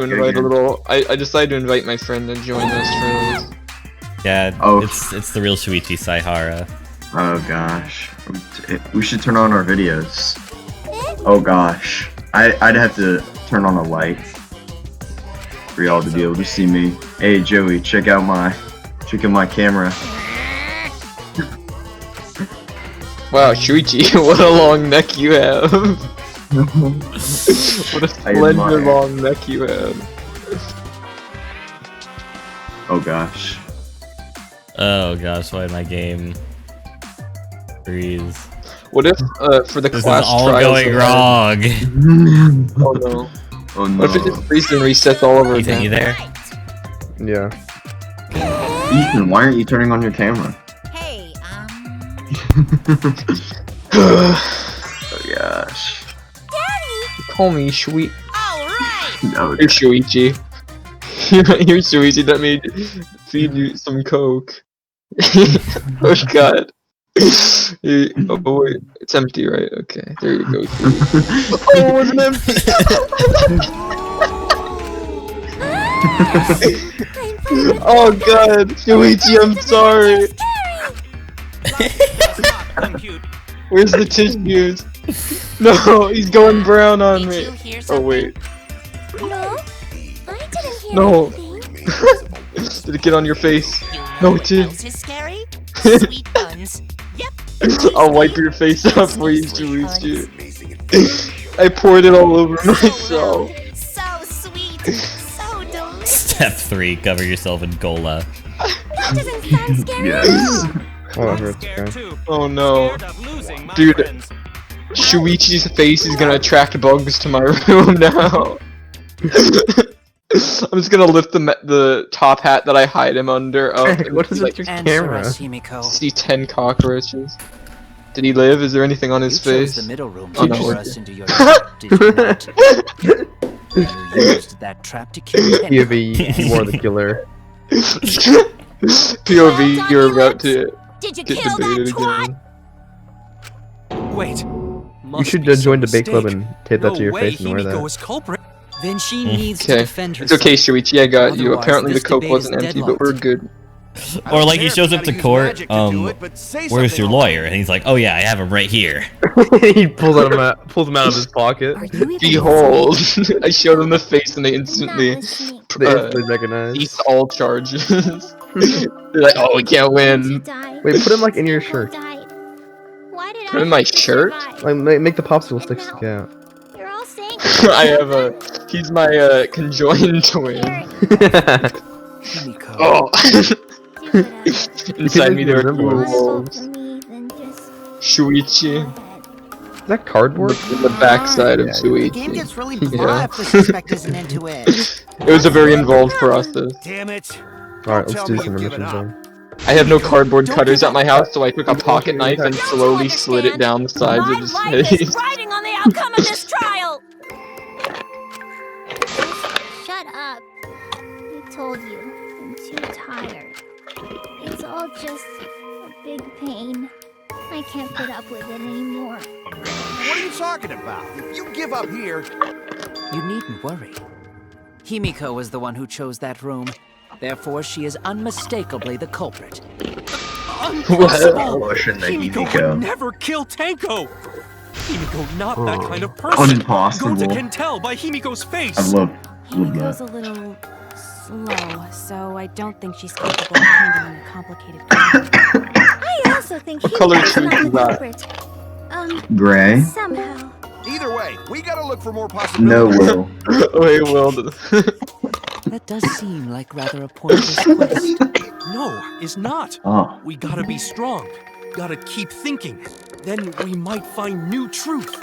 invite a little. I decided to invite my friend to join us for this. Yeah, Oh. it's the real Shuichi Saihara. Oh gosh, we should turn on our videos. Oh gosh, I'd have to turn on a light for y'all to be able to see me. Hey Joey, check out my camera. Wow, Shuichi, what a long neck you have. What a slender long neck you have. Oh gosh. Oh gosh, why did my game freeze? What if for the This class is all trials going wrong. Oh no. Oh no. What if it just freezes and resets all over Ethan, again? you there? Yeah. Ethan, why aren't you turning on your camera? Hey, Oh gosh. Call me Shui. alright! No. You're Shuichi. You're Shuichi, let me feed you some coke. Oh god. Oh wait, it's empty, right? Okay, there you go. Oh, it wasn't empty! Oh god, Shuichi, I'm sorry! Where's the tissues? No, he's going brown on me. Oh wait. No, I didn't hear No. anything. Did it get on your face? No, it did. Else is scary? Sweet buns. Yep. I'll wipe your face off for you, Shuichi. I poured it all over myself. So sweet. So delicious. Step 3, cover yourself in Gola. That doesn't sound scary. Yes. Oh, that hurts. Okay. Oh no. Dude, Shuichi's face is gonna attract bugs to my room now. I'm just gonna lift the top hat that I hide him under up. Hey, what is with your camera? See 10 cockroaches. Did he live? Is there anything on his face? The middle room Oh, to no, lure we're us into your trap, did you not? You used that trap to kill POV, you are the killer. POV, you're about to Did you get kill that debated twat? again. Wait. You should join Debate Club and tape that to your face and wear that. Was culprit. Then she needs to Okay, defend it's herself. okay, Shuichi, I got you. Otherwise, Apparently the this coke debate wasn't is empty, but we're good. Or like he shows up to court, where's your lawyer? And he's like, oh yeah, I have him right here. He pulls him out of his pocket. Are you even Behold! I showed him the face and they instantly They instantly recognize. ceased all charges. They're like, oh, we can't win. Wait, put him like in your shirt. Why did Put in my shirt? Like, make the popsicle stick stick out. You're all saying I have he's my conjoined twin. Himiko. Oh! do Inside me there are two resemblance. wolves. Shuichi. Is that cardboard? In the backside of Yeah, The game Shuichi. gets really Yeah. blah if the suspect isn't into it. It was a very involved process. Damn it. Alright, let's do some missions then. I have no cardboard cutters at my house, so I took a pocket knife and slowly slid it down the sides of his face. riding on the outcome of this trial. Shut up. I told you, I'm too tired. It's all just a big pain. I can't put up with it anymore. What are you talking about? If you give up here... You needn't worry. Himiko was the one who chose that room. Therefore, she is unmistakably the culprit. Oh, shouldn't they Himiko would never kill Tanko! Himiko not that kind of person! Impossible. Gota can tell by Himiko's face! I love Himiko's that. a little slow, so I don't think she's capable of handling a complicated crime. I also think What color Himiko's should not we the do culprit. Gray? Somehow. Either way, we gotta look for more No, possibilities. Will. Wait, Will. That does seem like rather a pointless quest. No, is not. Oh. We gotta be strong. Gotta keep thinking. Then we might find new truth.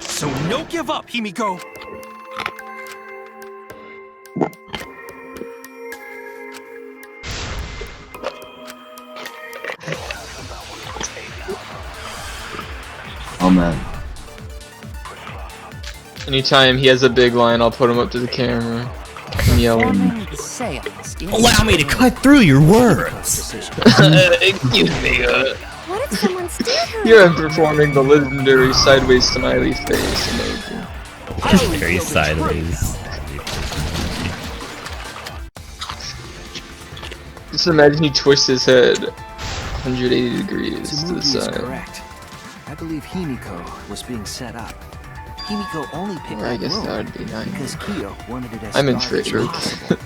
So no give up, Himiko! Oh man. Anytime he has a big line, I'll put him up to the camera and yell at him. Allow me to cut through your words. Excuse me, What if someone steered her? here I'm performing the legendary sideways smiley face emoji. Very sideways. Just imagine he twists his head 180 degrees to the Tsumugi is side. correct. I believe Himiko was being set up. Himiko only picked Or I that guess room that would be because 9. Kyo wanted it as I'm dark as intrigued. possible.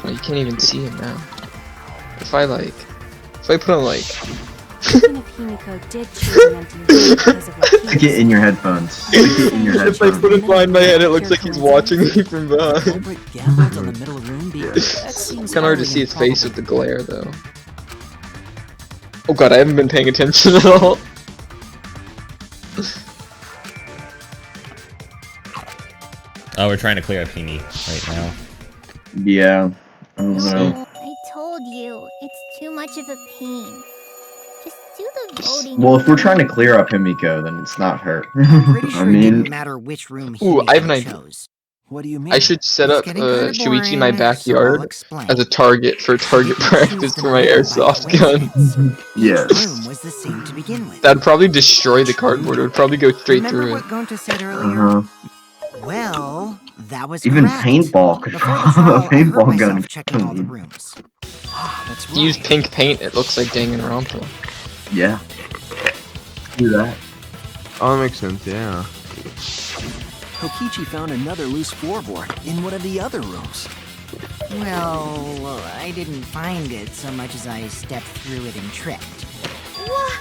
Well, you can't even see him now. If I put on like, Even if Himiko did choose an empty room because of what Stick it in your headphones. Stick it in your if I headphones. put it behind my head, it looks like he's watching me from behind. Culprit gambled on the middle room. That seems Kinda hard to highly see his face with improbable. the glare, though. Oh god, I haven't been paying attention at all. Oh, we're trying to clear up Himi right now. Yeah. I don't know. No, I told you, it's too much of a pain. Just do the voting. Well, if we're trying to clear up Himiko, then it's not her. I'm pretty I sure it mean, didn't matter which room Ooh, I have an Himiko idea. chose. What do you mean? I should set It's up getting kinda Shuichi in my boring, so I'll backyard explain. as a target for target Did you choose practice to for my live by airsoft gun. coincidence? Each yes. room was the same to begin with. That'd probably destroy the cardboard. It would probably go straight Remember through what it. Gonta said earlier? Uh-huh. Well, that was Even correct. paintball could Before the a trial, I hurt paintball gun. myself checking all the rooms. That's If you use right. pink paint, it looks like Danganronpa. Yeah. Do that. Oh, that makes sense, yeah. Kokichi found another loose floorboard in one of the other rooms. Well, I didn't find it so much as I stepped through it and tripped. What?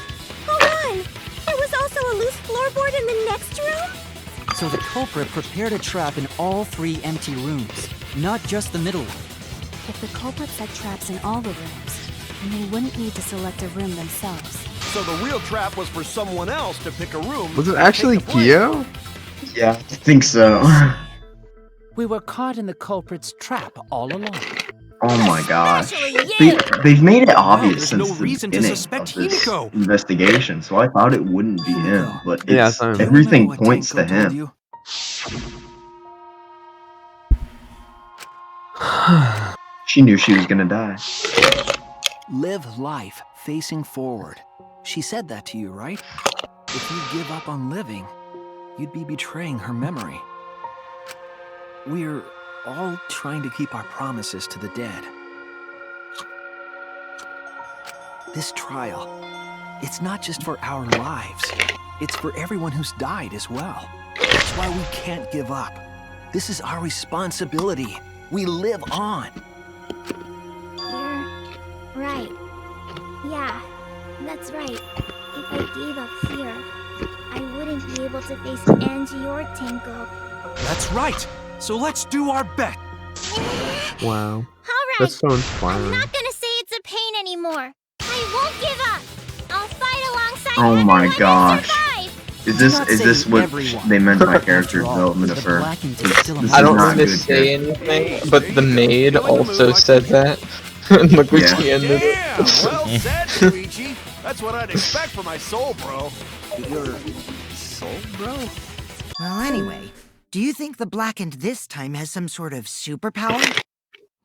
Hold on! There was also a loose floorboard in the next room? So the culprit prepared a trap in all 3 empty rooms, not just the middle one. If the culprit set traps in all the rooms, then they wouldn't need to select a room themselves. So the real trap was for someone else to pick a room. Was it and actually take the blame. Kyo? Yeah, I think so. We were caught in the culprit's trap all along. Oh my gosh. Especially you! They've made it obvious there's no since the reason to beginning suspect of this Himiko. investigation, so I thought it wouldn't be him, Himiko. but Yeah, it's, same. everything Remember what points to Tenko told him. you? She knew she was gonna die. Live life facing forward. She said that to you, right? If you give up on living, you'd be betraying her memory. We're all trying to keep our promises to the dead. This trial, it's not just for our lives. It's for everyone who's died as well. That's why we can't give up. This is our responsibility. We live on. You're right. Yeah, that's right. If I gave up here, I wouldn't be able to face Angie or Tenko. That's right. So let's do our bet. Wow. Alright, That's so I'm inspiring. not gonna say it's a pain anymore. I won't give up. I'll fight alongside Oh my everyone and gosh. survive. Is Do this not is say this what everyone. they meant by character After all, development of the her? Blackened is This, still a this I is don't not want to good say character. anything, but the maid also said that. And look what Yeah. she ended it. Damn! Well said, Luigi. That's what I'd expect for my soul, bro. Your soul, bro? Well, anyway, do you think the Blackened this time has some sort of superpower?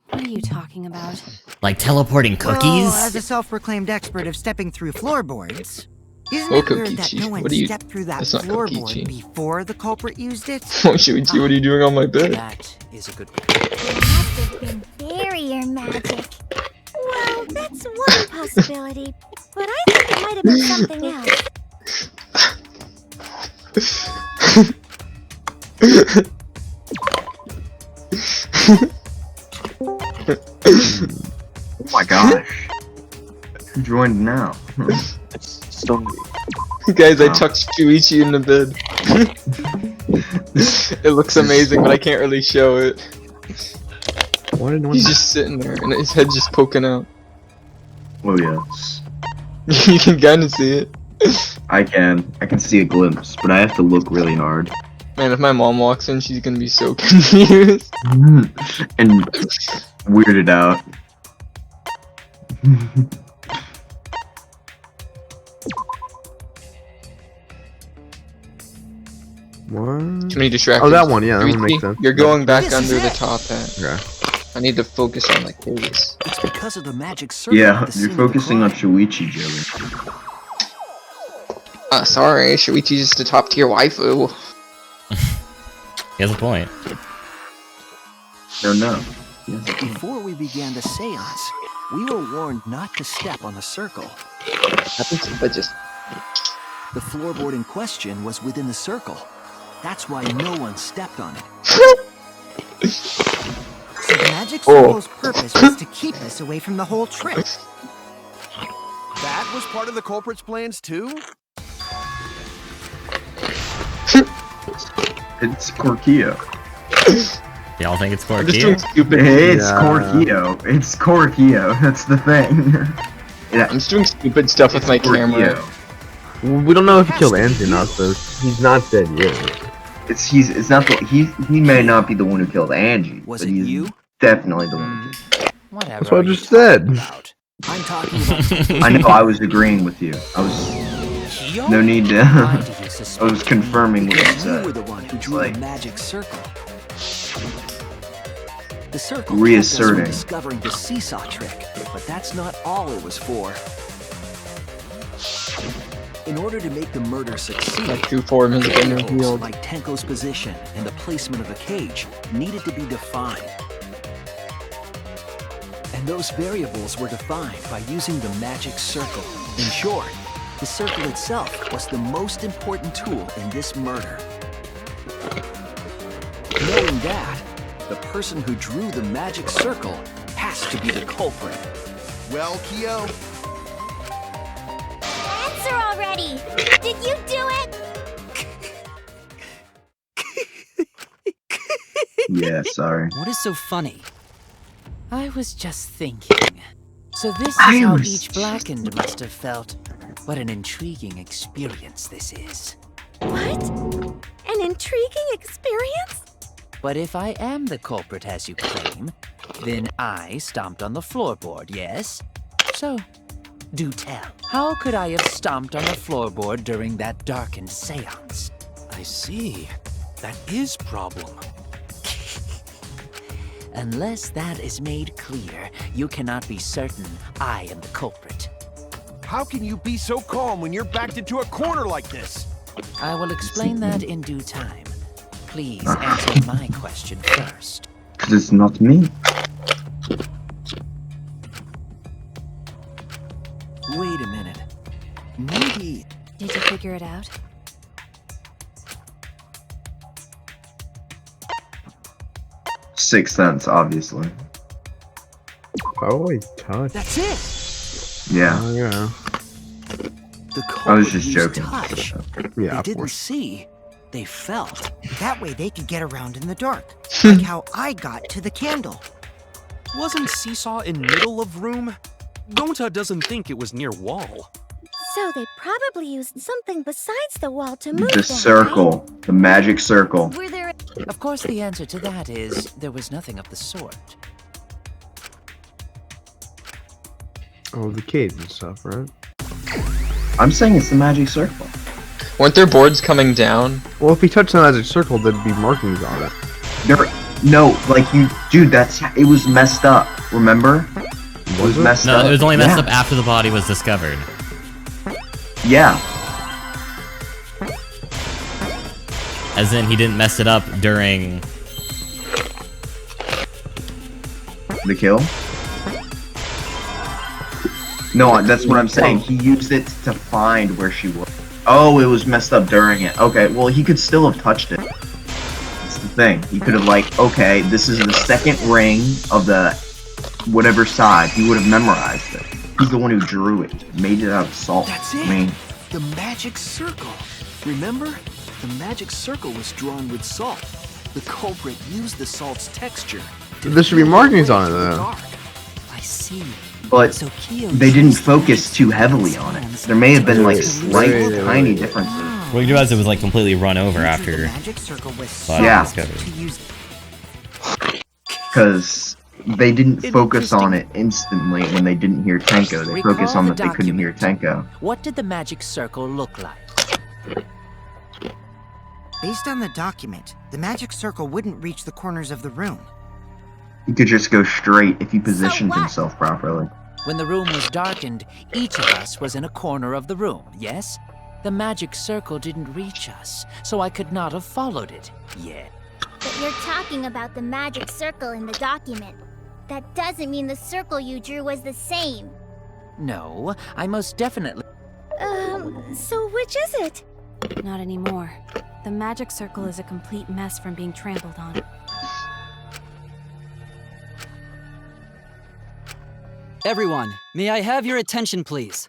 What are you talking about? Like teleporting cookies? Well, as a self-proclaimed expert of stepping through floorboards, isn't Oh, it weird that Kokichi, no one what are you- stepped through that that's not floorboard Kokichi. before the culprit used it? Oh, Shuichi, what are you doing on my bed? That is a good point. It must have been barrier magic. Well, that's one possibility, but I think it might have been something else. Oh my gosh. Who joined now? Guys, I Wow. tucked Shuichi in the bed. It looks amazing, but I can't really show it. Why did no one... He's just sitting there, and his head's just poking out. Oh yes. You can kinda see it. I can see a glimpse, but I have to look really hard. Man, if my mom walks in, she's gonna be so confused. And weirded out. What? Too many distractions. Oh, that one, yeah, that one Shuichi, makes sense. You're going back This is under the it. top hat. Okay. I need to focus on like this. It's because of the magic circle Yeah, at the you're scene of the focusing on crime. Shuichi, Joey. Sorry, Shuichi's just a top tier waifu. He has a point. No. Yes. Before we began the seance, we were warned not to step on the circle. Happens if I just. The floorboard in question was within the circle. That's why no one stepped on it. So the magic circle's purpose was to keep us away from the whole trip. That was part of the culprit's plans too? It's Corkio. Y'all think it's I'm just doing Corkio? stupid. It's Corkio. It's Corkio. That's the thing. Yeah, I'm just doing stupid stuff with my camera. Corkio. We don't know if he killed Angie or not, so he's not dead yet. It's not the he may not be the one who killed Angie, Was but it he's you? definitely the one. Whatever. That's what I are you just said. talking about? I'm talking about I know I was agreeing with you. I was Kyo? no need to. Why do you I suspect was confirming what you because you said. were the one who drew Like- the magic circle. The circle Reasserting. helped us when discovering the seesaw trick, but that's not all it was for. In order to make the murder succeed, My true form has been variables revealed. like Tenko's position and the placement of the cage needed to be defined. And those variables were defined by using the magic circle. In short, the circle itself was the most important tool in this murder. Knowing that, the person who drew the magic circle has to be the culprit. Well, Kyo, Answer already! Did you do it? Yeah, sorry. What is so funny? I was just thinking. So this is I how was each blackened must have felt. What an intriguing experience this is. What? An intriguing experience? But if I am the culprit as you claim, then I stomped on the floorboard, yes? So, do tell. How could I have stomped on the floorboard during that darkened seance? I see. That is problem. Unless that is made clear, you cannot be certain I am the culprit. how can you be so calm when you're backed into a corner like this? I will explain that in due time. Please answer my question first. Because it's not me. Wait a minute. Maybe Did you figure it out? Sixth Sense, obviously. Probably touch. that's it. Yeah. Oh, yeah. The I culprit was just used joking. touch. Yeah, They of didn't course. see. They felt. That way they could get around in the dark. Like how I got to the candle. Wasn't Seesaw in middle of room? Gonta doesn't think it was near wall. So they probably used something besides the wall to move The them, circle. The magic circle. right? Were there Of course, the answer to that is there was nothing of the sort. Oh, the caves and stuff, right? I'm saying it's the magic circle. Weren't there boards coming down? Well, if he touched the magic circle, there'd be markings on it. No, like you, dude. It was messed up. Remember? It was messed up. No, it was only messed Yeah. up after the body was discovered. Yeah. As in, he didn't mess it up during... The kill? No, that's what I'm saying. He used it to find where she was. Oh, it was messed up during it. Okay, well, he could still have touched it. That's the thing. He could have, like, okay, this is the second ring of the whatever side. He would have memorized it. He's the one who drew it. Made it out of salt. That's it. I mean, The magic circle. Remember? The magic circle was drawn with salt. The culprit used the salt's texture. There should be markings on it, though. Dark. I see. but So Kyo they didn't chose the focus too heavily on it. There may have been, like, slight, Wait. tiny differences. Well, you realize it was like completely run over the after magic circle was body Yeah. was discovered. to use. Because they didn't focus on it Interesting. instantly when they didn't hear Tenko. They Recall focused on the that they couldn't hear document. Tenko. What did the magic circle look like? Based on the document, the magic circle wouldn't reach the corners of the room. He could just go straight if he positioned what? himself properly. When the room was darkened, each of us was in a corner of the room, yes? The magic circle didn't reach us, so I could not have followed it yet. But you're talking about the magic circle in the document. That doesn't mean the circle you drew was the same. No, I most definitely... So which is it? Not anymore. The magic circle is a complete mess from being trampled on. Everyone, may I have your attention, please?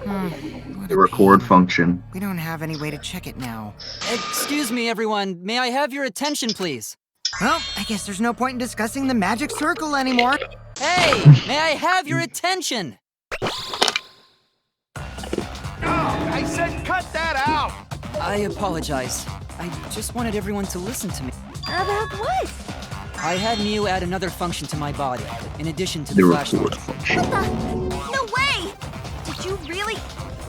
The record function. We don't have any way to check it now. Excuse me, everyone. May I have your attention, please? Well, I guess there's no point in discussing the magic circle anymore. Hey, may I have your attention? I said cut that out! I apologize. I just wanted everyone to listen to me. About what? I had Mew add another function to my body, in addition to The the record flashlight. function. No way! Did you really?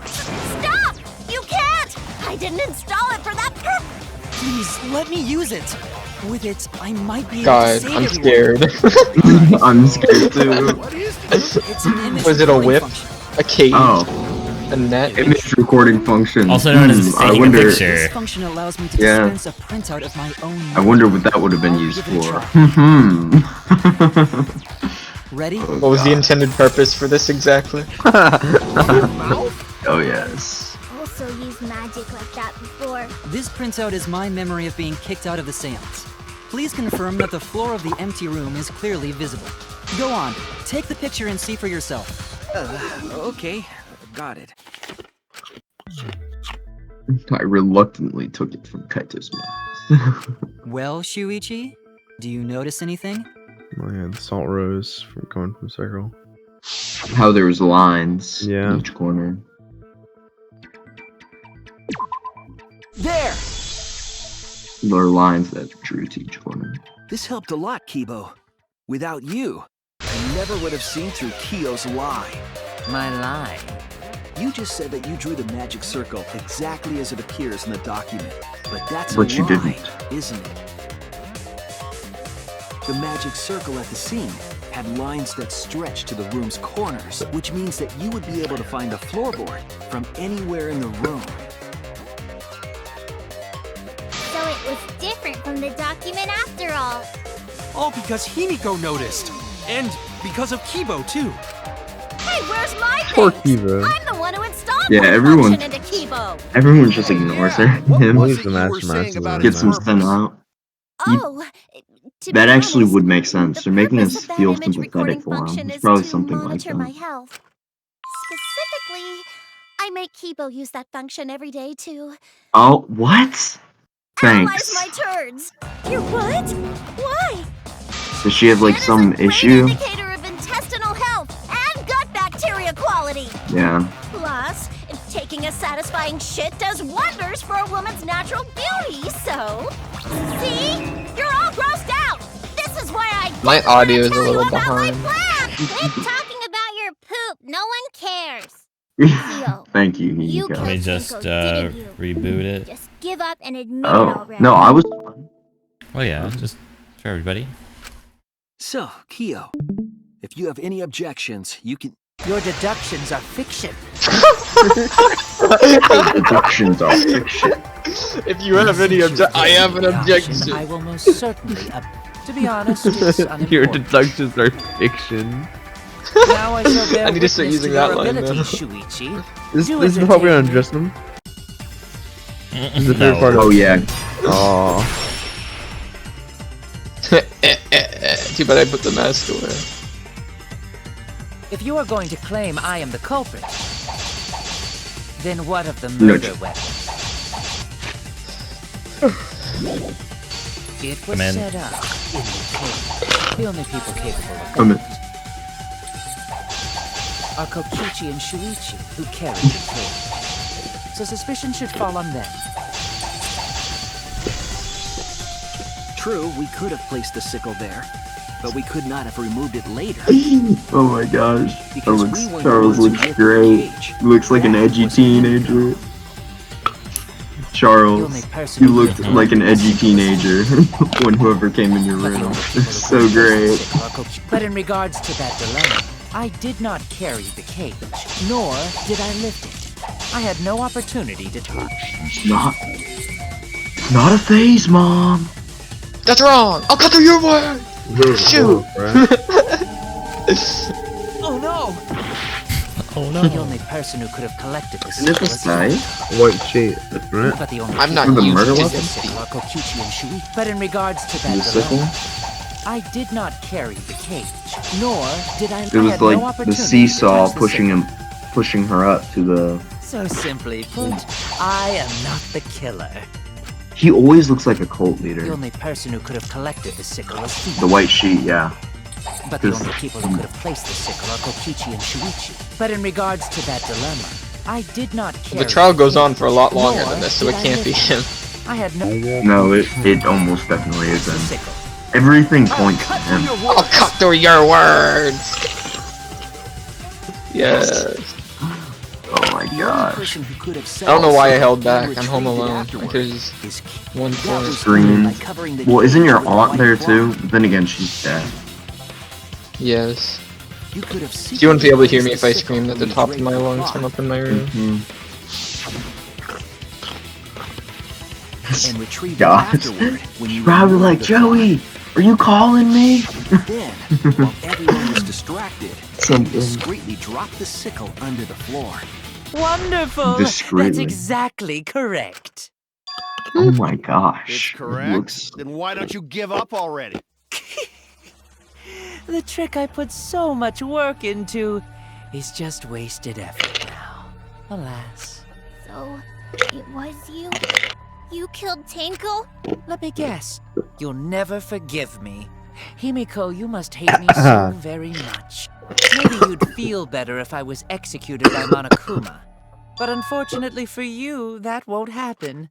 Stop! You can't! I didn't install it for that purpose! Please, let me use it. With it, I might be able to God, save I'm everyone. scared. I'm scared too. It's an image Was it a recording whip? function. A cage? Oh, A net? image recording function. Also known as I taking a wonder. picture. This function allows me to Yeah. dispense a printout of my own I wonder what that would have been I'll used give it a for. try. Ready? What was the intended purpose for this exactly? Oh yes. Also used magic like that before. This printout is my memory of being kicked out of the seance. Please confirm that the floor of the empty room is clearly visible. Go on, take the picture and see for yourself. Okay, got it. I reluctantly took it from Kaito's mouth. Well, Shuichi, do you notice anything? Oh yeah, the salt rose from coming from circle. How there was lines Yeah. in each corner. There! There are lines that drew to each corner. This helped a lot, Kibo. Without you, I never would have seen through Kiyo's lie. My lie. You just said that you drew the magic circle exactly as it appears in the document. But that's But a you lie, didn't. isn't it? The magic circle at the scene had lines that stretched to the room's corners, which means that you would be able to find the floorboard from anywhere in the room. So it was different from the document after all. All because Himiko noticed. And because of Kibo, too. Hey, where's my Poor things? Kibo. I'm the one who installed Yeah, my everyone- function into Kibo. Everyone just ignores her. What Him was He's the it you were mastermind saying of about the gets him purpose? sent out. Oh, to That be actually honest, would make sense. the They're making purpose us of that feel image sympathetic recording for him. function It's is probably to something like monitor my that. health. Specifically, I make Kibo use that function every day to Oh, what? analyze Thanks. my turds. Your what? Why? Does she have like That is some a great issue? indicator of intestinal health and gut bacteria quality. Yeah. Plus, taking a satisfying shit does wonders for a woman's natural beauty, so... See? You're all grossed out! This is why I My didn't wanna audio is a tell you little about my behind. plan! Quit talking about your poop! No one cares! Theo, Thank you, you Himiko. Let me killed just Cinco, didn't you? reboot it. Just give up and admit it Oh, already. no, I was. Oh yeah, just for everybody. So, Kiyo, if you have any objections, you can... Your deductions are fiction. Deductions are fiction. If you have any I have an objection. I will most certainly. To be honest, it's Your unimportant. deductions are fiction. Now I shall bear I need to start witness using to that your line ability, now. Shuichi. This Do is the part we entertain undress them. This is the third No. part of Oh, yeah. Aww. Too bad I put the mask away. If you are going to claim I am the culprit, then what of the No. murder weapon? It was Come in. set up in the cave. The only people capable of Come in. that are Kokichi and Shuichi, who carried the cave. So suspicion should fall on them. True, we could have placed the sickle there, but we could not have removed it later. Oh my gosh. Because Charles, we weren't Charles the ones looks who lit the great. cage. He looks like an That edgy was teenager. The Charles, only person you who looked can like an remove edgy the teenager when whoever came in your But the room. only people who So could place the great. sickle are Kokichi. But in regards to that dilemma, I did not carry the cage, nor did I lift it. I had no opportunity to touch. It's not a phase, Mom. That's wrong! I'll cut through your word! Shoot! Oh no! Oh The only person who could have collected the Isn't it sickle this is guy? White sheet, right? But the only I'm not The used murder to weapon? this. sickle are Kokichi and Shui. But in regards to that The sickle? dilemma, I did not carry the cage, nor did I. It I was had no like the opportunity to seesaw touch the pushing her up to the. So simply put, I am not the killer. He always looks like a cult The leader. only person who could have collected the sickle was he. The white sheet, yeah. But the only people who could have placed the sickle are Kokichi and Shuichi. But in regards to that dilemma, I did not carry. The trial goes on for a lot longer nor than this, so it did I can't be live. him. I had no. No, it almost definitely is The him. sickle. Everything points to him. I'll cut through your words! Yes. Oh my The only gosh. person who could have I said don't know why I so held and back. I'm home retrieved it alone. I afterward could just is one That point. was Scream. by covering the Well, isn't your cage with a aunt white there cloth. too? But then again, she's dead. Yes. You could have You wouldn't be able to hear me if I secretly screamed at the placed top of sickle my in the lungs cloth. from up in my room. And retrieve it Gosh. afterward when you Probably removed like, the Joey, are you calling me? Then, while everyone was distracted, you Something. discreetly dropped the sickle under the floor. Wonderful. Discreetly. That's exactly correct. Oh my gosh. It's It correct. looks- Then why don't you give up already? The trick I put so much work into is just wasted effort now. Alas. So, it was you? You killed Tenko? Let me guess. You'll never forgive me. Himiko, you must hate me so very much. Maybe you'd feel better if I was executed by Monokuma. But unfortunately for you, that won't happen.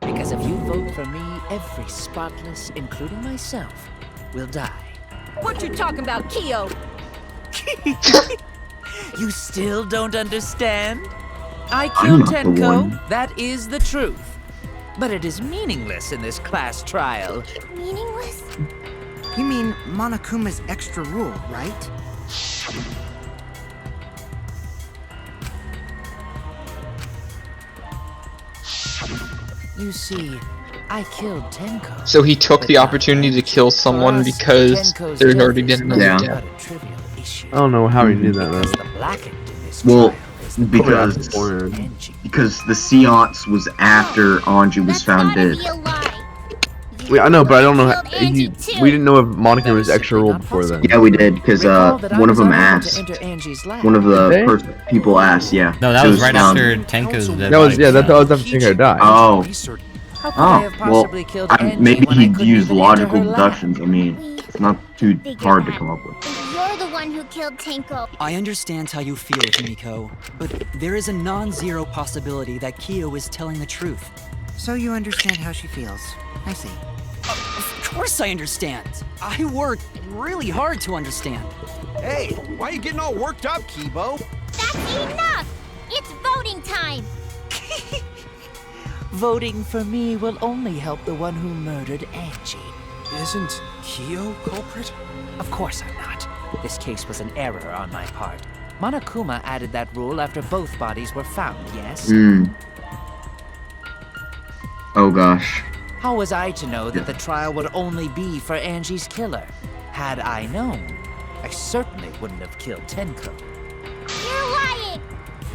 Because if you vote for me, every spotless, including myself, will die. What you talking about, Kyo? You still don't understand? I I'm killed not the Tenko, one. that is the truth. But it is meaningless in this class trial. Meaningless? You mean Monokuma's extra rule, right? You see, I killed Tenko. So he took But the not opportunity to Tenko. kill For someone us, because Tenko's there had death already is been another Yeah. not death. a trivial issue. I don't know how he knew that Because though. the blackened in this Well, trial is the because Angie. because the seance was after Anju was That's found gotta dead. be a lie. I know, but I don't know. Killed Angie too. We didn't know if Monica That was is extra simply rule not before then. Yeah, we did because Recall that I one of was them unable to asked. enter Angie's lab. One of the Did they? people asked. Yeah. No, that It was right found- after Tenko's dead That was body yeah. was That found. was after Tinker died. Oh. How could I have well, possibly killed Angie maybe when I he couldn't used even enter logical her lab? deductions. I mean, it's not too Figure hard to that. come up with. You're the one who killed Tenko. I understand how you feel, Himiko, but there is a non-zero possibility that Kyo is telling the truth. So you understand how she feels. I see. Of course I understand. I worked really hard to understand. Hey, why are you getting all worked up, Kibo? That's enough! It's voting time! Voting for me will only help the one who murdered Angie. Isn't Kyo culprit? Of course I'm not. This case was an error on my part. Monokuma added that rule after both bodies were found, yes? Hmm. Oh gosh. How was I to know that the trial would only be for Angie's killer? Had I known, I certainly wouldn't have killed Tenko. You're lying!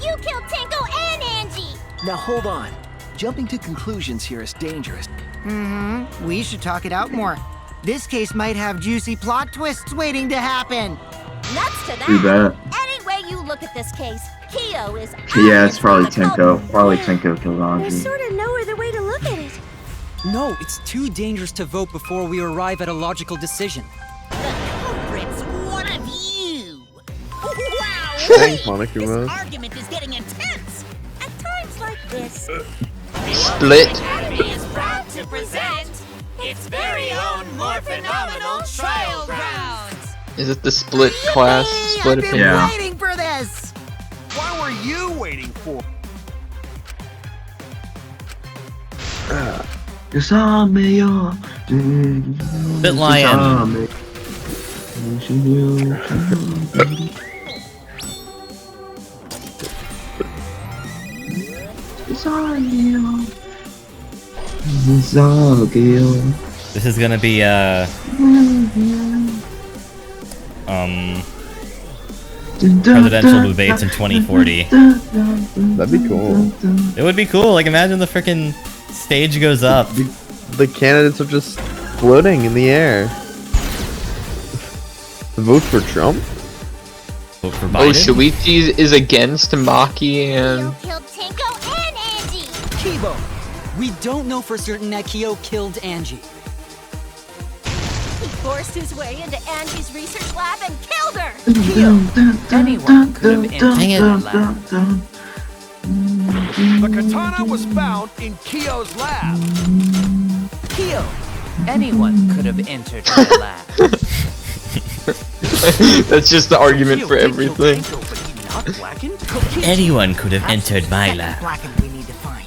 You killed Tenko and Angie! Now hold on. Jumping to conclusions here is dangerous. Mm-hmm. We should talk it out more. This case might have juicy plot twists waiting to happen. Nuts to Do that. that. Any way you look at this case, Kyo is Yeah, it's probably obviously the Tenko. culprit. Probably Tenko killed There's Anju. sort of no other way to look at it. No, it's too dangerous to vote before we arrive at a logical decision. Culprit's one of you. Wow. Thanks, Monokuma. This argument is getting intense. At times like this, Split. Academy is proud to present its very own more phenomenal trial grounds. Is it the split class? Yippee! Split I've been opinion? Yeah. waiting for this. What were you waiting for? Bit lion. This is gonna be presidential debates in 2040. That'd be cool. It would be cool. Like, imagine the freaking stage goes up. The candidates are just floating in the air. Vote for Trump? Vote for Oh, Biden. Shuichi is against Maki and... Killed Tenko and Angie. Kibo, we don't know for certain that Kyo killed Angie. He forced his way into Angie's research lab and killed her! Anyone could have entered Dang it. the lab. The katana was found in Kyo's lab. Kyo, anyone could have entered the lab. That's just the argument for everything. Anyone could have entered my lab. Blackened we need to find.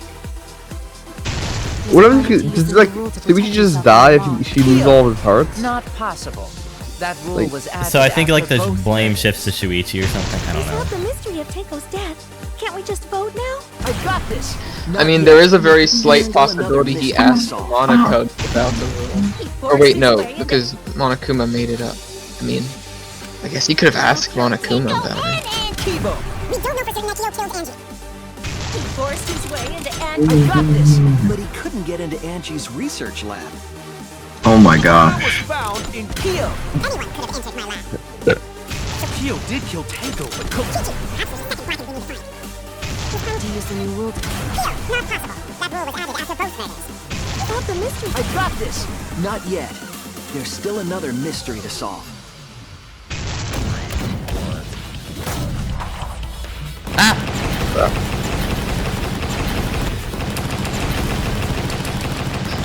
What if did we just die if she loses all of his hearts? Not possible. That rule Like- was added So I think like after the both blame murders. shifts to Shuichi or something. I don't It's know. not the mystery of Tenko's death. Can't we just vote now? I got this. I mean, there is a very slight possibility he asked Monica about the rule. Or wait, no, because Monokuma made it up. I mean, I guess he could have asked Monokuma about it. Kibo. We don't know for certain that Kyo killed Angie. He forced his way into I Angie's got this. But he couldn't get into Angie's research lab. Oh my Was gosh. found in Kyo. Anyone could have entered my lab. Kyo did kill Tenko, but Chichi, that's the second blackened we need to find. To use the new rule. Kyo, not possible. That rule was added after both murders. It's not the mystery. I got this. Not yet. There's still another mystery to solve.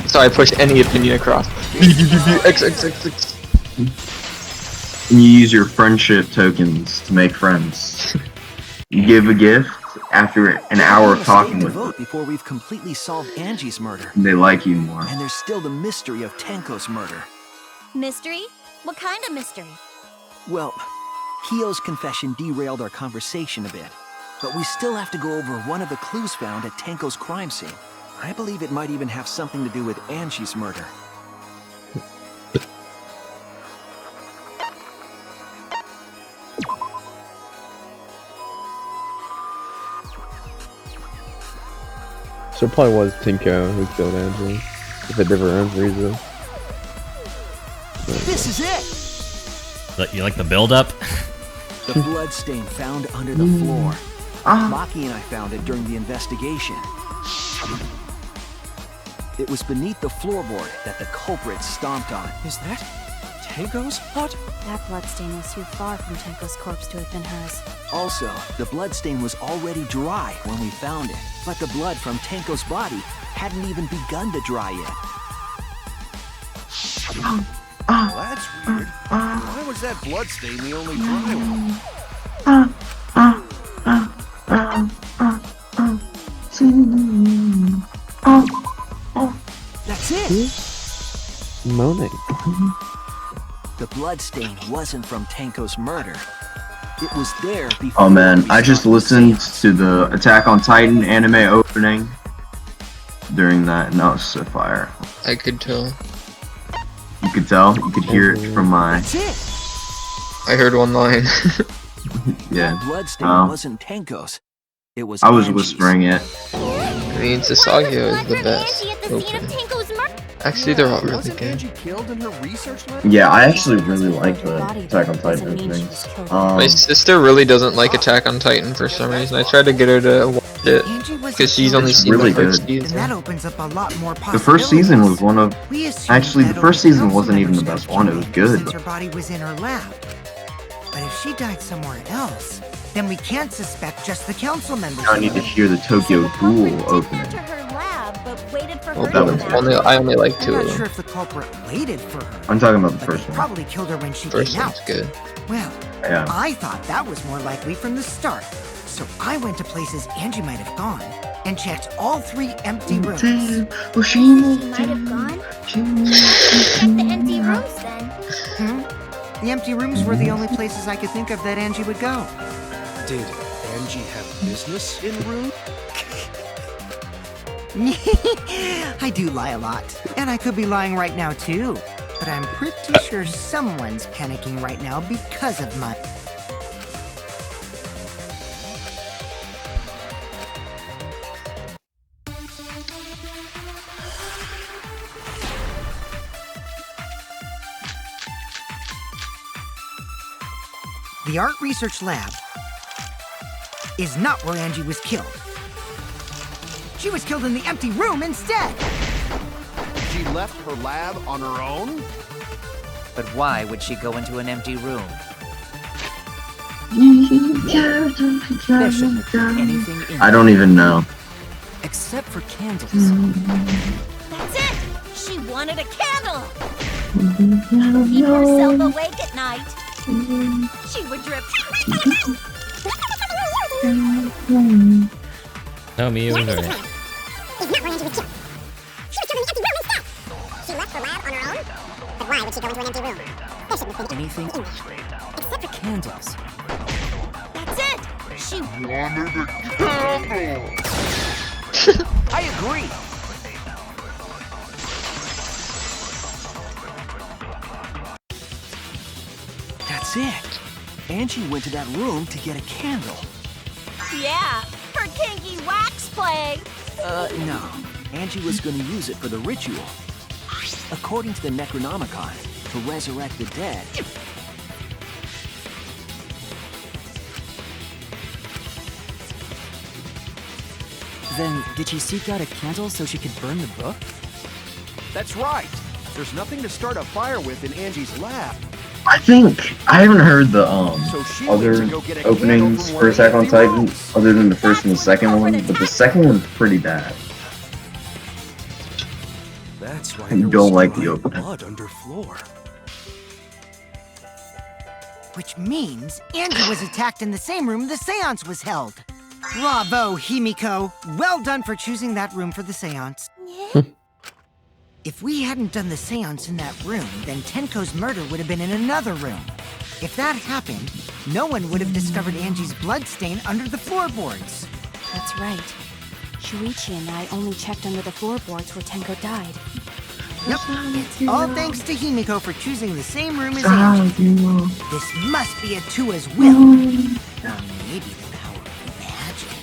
So I push any opinion across. X, X, X, X. And you use your friendship tokens to make friends. You give a gift after an hour of talking to with them. vote before we've completely solved Angie's murder. They like you more. And there's still the mystery of Tenko's murder. Mystery? What kind of mystery? Well, Kyo's confession derailed our conversation a bit, but we still have to go over one of the clues found at Tenko's crime scene. I believe it might even have something to do with Angie's murder. So it probably was Tinko who killed Angie. If it never ends reason. This is it! But you like the build up? The blood stain found under the floor. Maki and I found it during the investigation. It was beneath the floorboard that the culprit stomped on. is that Tenko's blood? That bloodstain was too far from Tenko's corpse to have been hers. Also, the blood stain was already dry when we found it, but the blood from Tenko's body hadn't even begun to dry yet. Well, that's weird. Why was that bloodstain the only dry one? That's it! Moaning. The blood stain wasn't from Tenko's murder. It was there before. Oh man, we I just started the listened seance. to the Attack on Titan anime opening during that, and that was so fire. I could tell. You could tell, you could hear it from my, That's it! I heard one line. yeah. The blood stain Oh. wasn't Tenko's. It was I was Angie's. whispering it. I mean, Sasagio is the best. Angie at the scene of opening. Tenko's murder. Actually, they're all really Wasn't good. Angie killed in her research lab? Yeah, I actually really like the Attack on Titan openings. My sister really doesn't like Attack on Titan for some reason. I tried to get her to watch it Angie was because she's only It's seen really the first good. And season. that opens up a lot more The possibilities. first season was one of, We assumed actually the that first only season council wasn't even the members best got one, it was killed good. Since her body was in her lab. But if she died somewhere else, then we can't suspect just the council members. I need to hear the Tokyo Ghoul opening. Enter her lab, but waited for Well, her that to was come out. I only like I'm two not of sure them. if the culprit waited for her. I'm talking about the But first they one. probably killed her when she First came one's out. good. Well, Yeah. I thought that was more likely from the start. So I went to places Angie might have gone and checked all 3 empty rooms. She might have gone. Check the empty rooms then. The empty rooms were the only places I could think of that Angie would go. Did Angie have business in room? I do lie a lot, and I could be lying right now too. But I'm pretty sure someone's panicking right now because of my... The art research lab is not where Angie was killed. She was killed in the empty room instead. She left her lab on her own? But why would she go into an empty room? There shouldn't be anything in I don't even know. Except for candles. That's it! She wanted a candle! Keep herself awake at night. She would drip. Tell me it was alright. Is not where Angie was killed. She was killed in the empty room instead. She left her lab on her own? But why would she go into an empty room? There shouldn't have been Anything except for candles. That's it! She wanted a candle! I agree! That's it. Angie went to that room to get a candle. Yeah, for kinky wax play. No. Angie was gonna use it for the ritual. According to the Necronomicon, to resurrect the dead. Then, did she seek out a candle so she could burn the book? That's right. There's nothing to start a fire with in Angie's lab. I think I haven't heard the So she other went to go get a openings candle for from Attack on one of the empty Titan, rooms. other than the first and the second one, but the second one's pretty bad. That's why I there don't was like the dry opening. blood underfloor. Which means Angie was attacked in the same room the seance was held. Bravo, Himiko. Well done for choosing that room for the seance. If we hadn't done the seance in that room, then Tenko's murder would have been in another room. If that happened, no one would have discovered Angie's bloodstain under the floorboards. That's right. Shuichi and I only checked under the floorboards where Tenko died. Yep, it's all thanks to Himiko for choosing the same room as Angie. This must be a Tua's will. Or maybe the power of magic.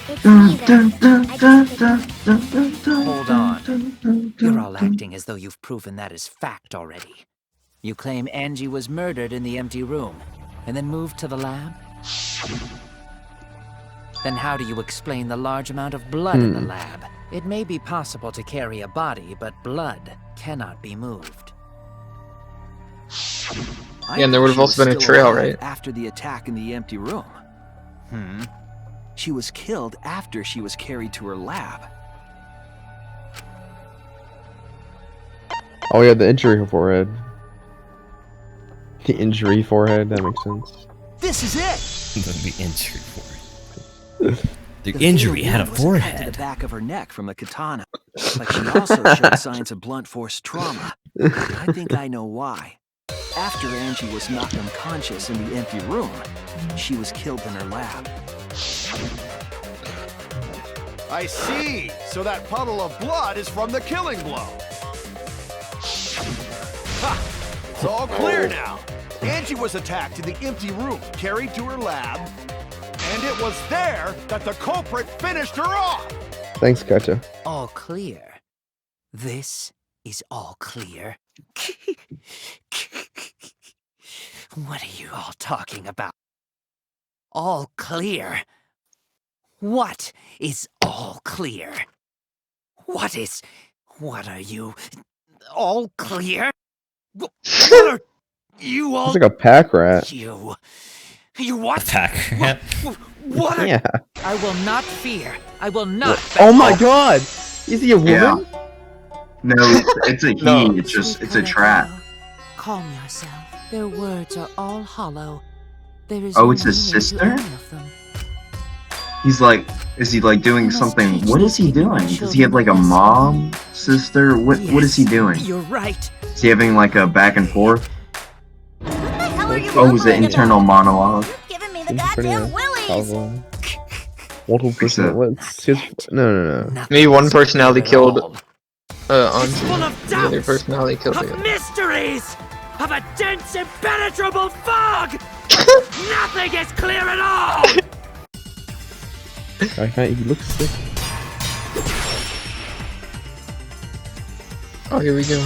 It's neither. I just Hold on. You're all acting as though you've proven that is fact already. You claim Angie was murdered in the empty room, and then moved to the lab? Then how do you explain the large amount of blood in the lab? It may be possible to carry a body, but blood cannot be moved. Yeah, and there would have also been a trail, right? After the attack in the empty room. She was killed after she was carried to her lab. Oh yeah, the injury forehead. The injury forehead, that makes sense. This is it! The injury forehead. The The injury fatal had a wound was cut to forehead. the back of her neck from the katana, but she also showed signs of blunt force trauma. I think I know why. After Angie was knocked unconscious in the empty room, she was killed in her lab. I see. So that puddle of blood is from the killing blow. Ha! It's all clear now. Angie was attacked in the empty room, carried to her lab, and it was there that the culprit finished her off. Thanks, Gotcha. All clear. This is all clear. What are you all talking about? All clear? What is all clear? What are you? All clear? What are you all? It's like a pack rat. You what? Pack rat. What? Yeah. I will not fear. I will not. Oh my god! Is he a woman? Yeah. No, it's a he. No. It's a trap. Calm yourself. Their words are all hollow. There is Oh, no it's his meaning to sister? any of them. He's like, is he like doing something? What is he doing? Does he have like a mom, sister? What is he doing? You're right. Is he having like a back and forth? What the hell are you Oh, was it mumbling internal about? monologue? You're giving me the He's pretty goddamn willies. powerful. Multiple personality. No. Maybe one personality killed It's full Anji. of The other doubts, personality killed the of other. mysteries, of a dense, impenetrable fog. Nothing is clear at all. I can't. He looks sick. Oh, here we go.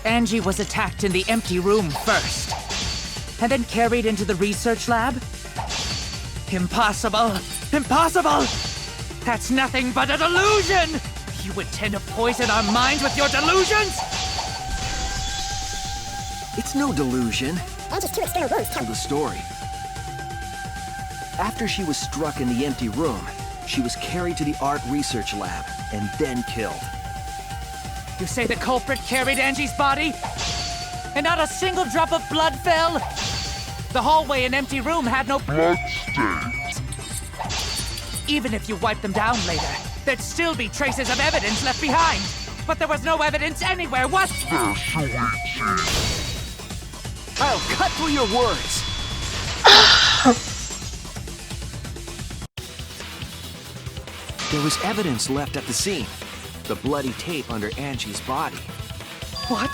Angie was attacked in the empty room first, and then carried into the research lab? Impossible! Impossible! That's nothing but a delusion! You intend to poison our minds with your delusions? It's no delusion. Angie's two external wounds Tell the story. After she was struck in the empty room, she was carried to the art research lab and then killed. You say the culprit carried Angie's body? And not a single drop of blood fell? The hallway and empty room had no bloodstains. Even if you wiped them down later, there'd still be traces of evidence left behind. But there was no evidence anywhere, was there? I'll cut through your words. There was evidence left at the scene. The bloody tape under Angie's body. What?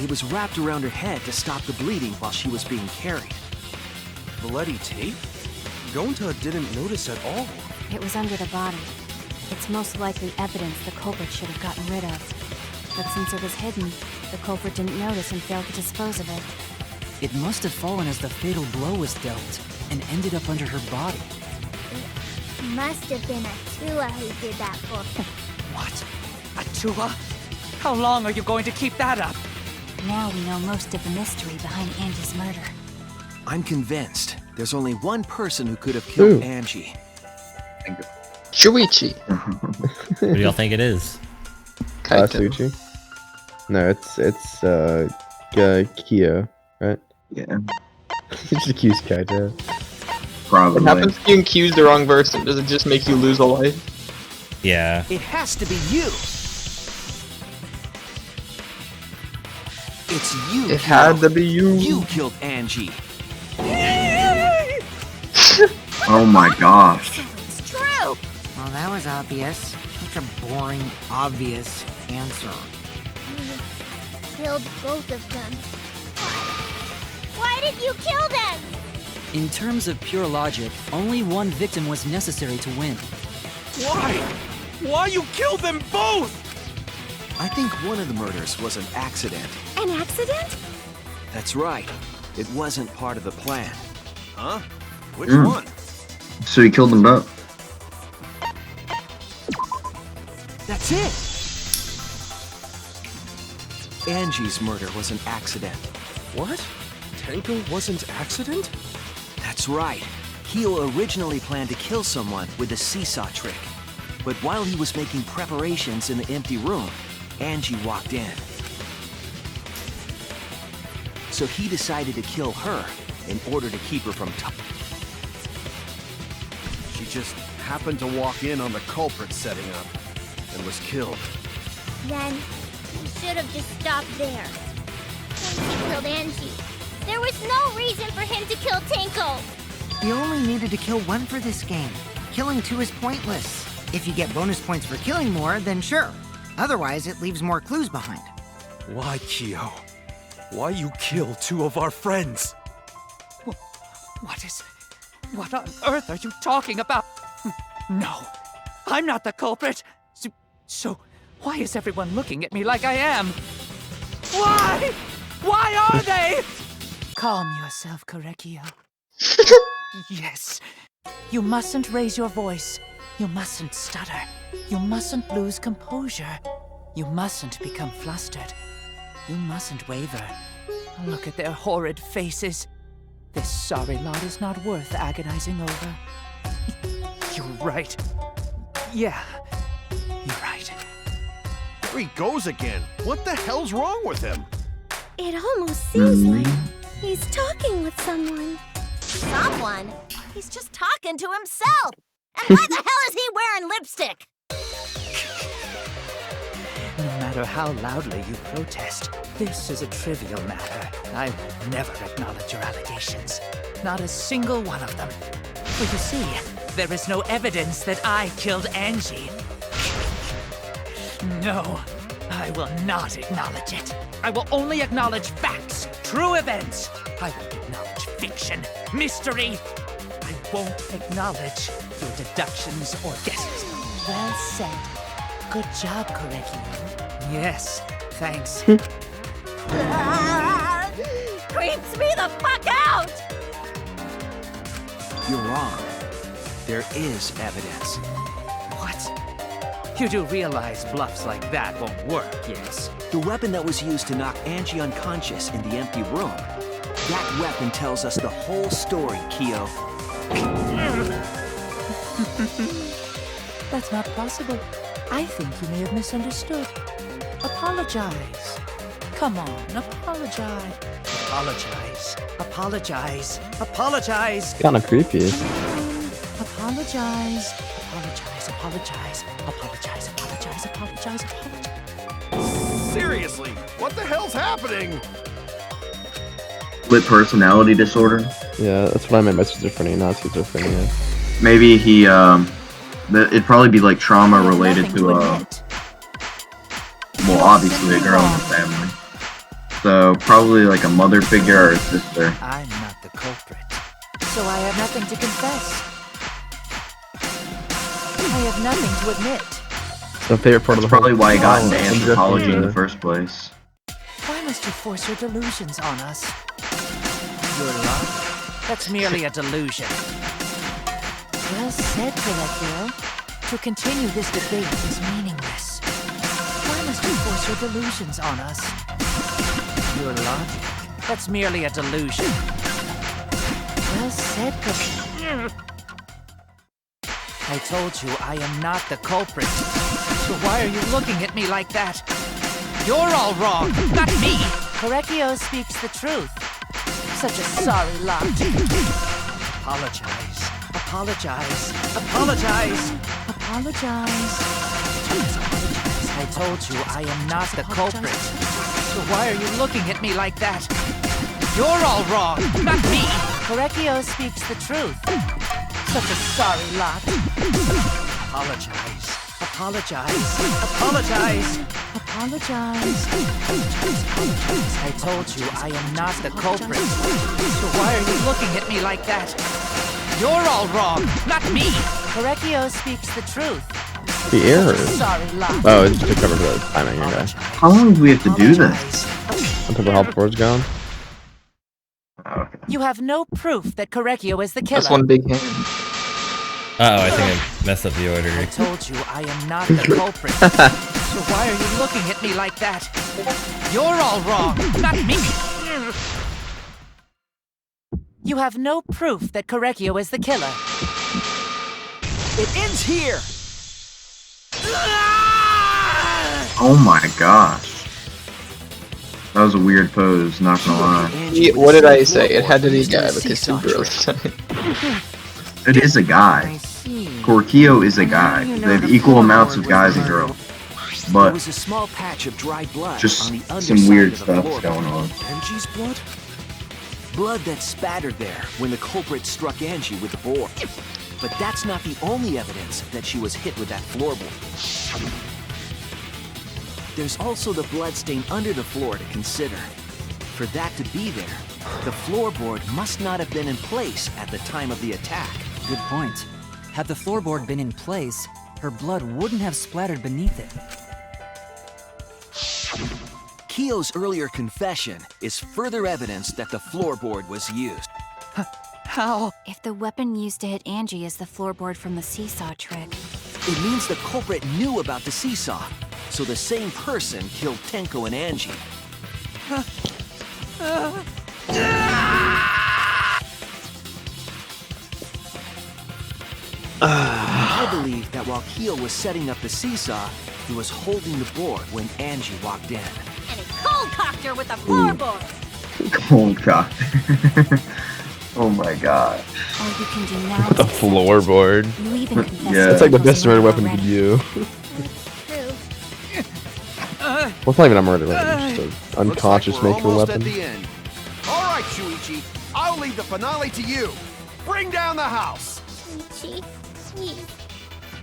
It was wrapped around her head to stop the bleeding while she was being carried. Bloody tape? Gonta didn't notice at all. It was under the body. It's most likely evidence the culprit should have gotten rid of. But since it was hidden, the culprit didn't notice and failed to dispose of it. It must have fallen as the fatal blow was dealt, and ended up under her body. Must have been Atua who did that for her. What? Atua? How long are you going to keep that up? Now we know most of the mystery behind Angie's murder. I'm convinced there's only one person who could have killed Who? Angie. Shuichi. What do y'all think it is? Kaito. Suchi. No, it's Kyo, right? Yeah, Just accuse Kaito. probably. What happens if you accuse the wrong person? Does it just make you lose a life? Yeah. It has to be you. It's you. It had to be you. You killed Angie. Oh my gosh. It's true. Well, that was obvious. Such a boring, obvious answer. You killed both of them. Why did you kill them? In terms of pure logic, only one victim was necessary to win. Why? Why you killed them both? I think one of the murders was an accident. An accident? That's right. It wasn't part of the plan. Huh? Which one? So he killed them both. That's it! Angie's murder was an accident. What? Tenko wasn't accident? That's right. Kyo originally planned to kill someone with the seesaw trick. But while he was making preparations in the empty room, Angie walked in. So he decided to kill her in order to keep her from She just happened to walk in on the culprit setting up and was killed. Then you should have just stopped there. Once he killed Angie, there was no reason for him to kill Tenko. You only needed to kill one for this game. Killing two is pointless. If you get bonus points for killing more, then sure. Otherwise, it leaves more clues behind. Why, Kyo? Why you kill two of our friends? What on earth are you talking about? No, I'm not the culprit. So why is everyone looking at me like I am? Why? Why are they? Calm yourself, Korekio. Yes. You mustn't raise your voice. You mustn't stutter. You mustn't lose composure. You mustn't become flustered. You mustn't waver. Look at their horrid faces. This sorry lot is not worth agonizing over. You're right. Yeah, you're right. There he goes again. What the hell's wrong with him? It almost seems like he's talking with someone. Someone? He's just talking to himself. And why the hell is he wearing lipstick? No matter how loudly you protest, this is a trivial matter. I will never acknowledge your allegations. Not a single one of them. For you see, there is no evidence that I killed Angie. No, I will not acknowledge it. I will only acknowledge facts, true events. I won't acknowledge fiction, mystery. I won't acknowledge your deductions or guesses. Well said. Good job, Korekio. Yes, thanks. Creeps me the fuck out! You're wrong. There is evidence. What? You do realize bluffs like that won't work, yes? The weapon that was used to knock Angie unconscious in the empty room. That weapon tells us the whole story, Kyo. That's not possible. I think you may have misunderstood. Apologize. Come on, apologize. Apologize. Apologize. Apologize. Kinda creepy. Apologize. Apologize. Apologize. Apologize. Apologize. Apologize. Apologize. Seriously, what the hell's happening? Split personality disorder. Yeah, that's what I meant by schizophrenia, not schizophrenia. Maybe he, it'd probably be like trauma related to, well, obviously a girl in the family. So probably like a mother figure or a sister. I'm not the culprit, so I have nothing to confess. I have nothing to admit. The favorite part of the Probably why he got into Oh, anthropology in yeah. the first place. Why must you force your delusions on us? Your love? That's merely a delusion. Well said, Korekio. To continue this debate is meaningless. Why must you force your delusions on us? Your logic? That's merely a delusion. Well said, Korekio. I told you I am not the culprit. So why are you looking at me like that? You're all wrong, not me! Korekio speaks the truth. Such a sorry lot. Apologize. Apologize. Apologize. Apologize. I told you I am not the culprit. So why are you looking at me like that? You're all wrong, not me! Korekio speaks the truth. Such a sorry lot. Apologize. Apologize. Apologize. Apologize. I told you I am not the culprit. So why are you looking at me like that? You're all wrong, not me! Korekio speaks the truth. The error. Sorry, lot. Oh, it's just to cover the timing, okay. How long do we have to do this? Until the help board's gone. Okay. You have no proof that Korekio is the killer. That's one big hand. Uh-oh, I think I messed up the order. I told you I am not the culprit. So why are you looking at me like that? You're all wrong, not me! You have no proof that Korekio is the killer. It ends here! Oh my gosh. That was a weird pose, not gonna lie. What did I say? It had to be a guy because two girls. It is a guy. Korekio is a guy. They have equal amounts of guys and girls. There But was a small patch of dry blood just on the some underside weird of the stuff's floorboard. going on. Angie's blood? Blood that spattered there when the culprit struck Angie with the board. But that's not the only evidence that she was hit with that floorboard. There's also the bloodstain under the floor to consider. For that to be there, the floorboard must not have been in place at the time of the attack. Good point. Had the floorboard been in place, her blood wouldn't have splattered beneath it. Kyo's earlier confession is further evidence that the floorboard was used. How? If the weapon used to hit Angie is the floorboard from the seesaw trick, It means the culprit knew about the seesaw, so the same person killed Tenko and Angie. I believe that while Kyo was setting up the seesaw, he was holding the board when Angie walked in. And he cold-cocked her with the floorboard. Cold cock. Oh my god. all you can do now The is floorboard. you even confessed Yeah. That's like the best murder murder weapon already. for you. True. Well, it's not even a murder weapon, just an unconscious Looks like maker we're almost weapon. at the end. All right, Shuichi, I'll leave the finale to you. Bring down the house. Ichi, please,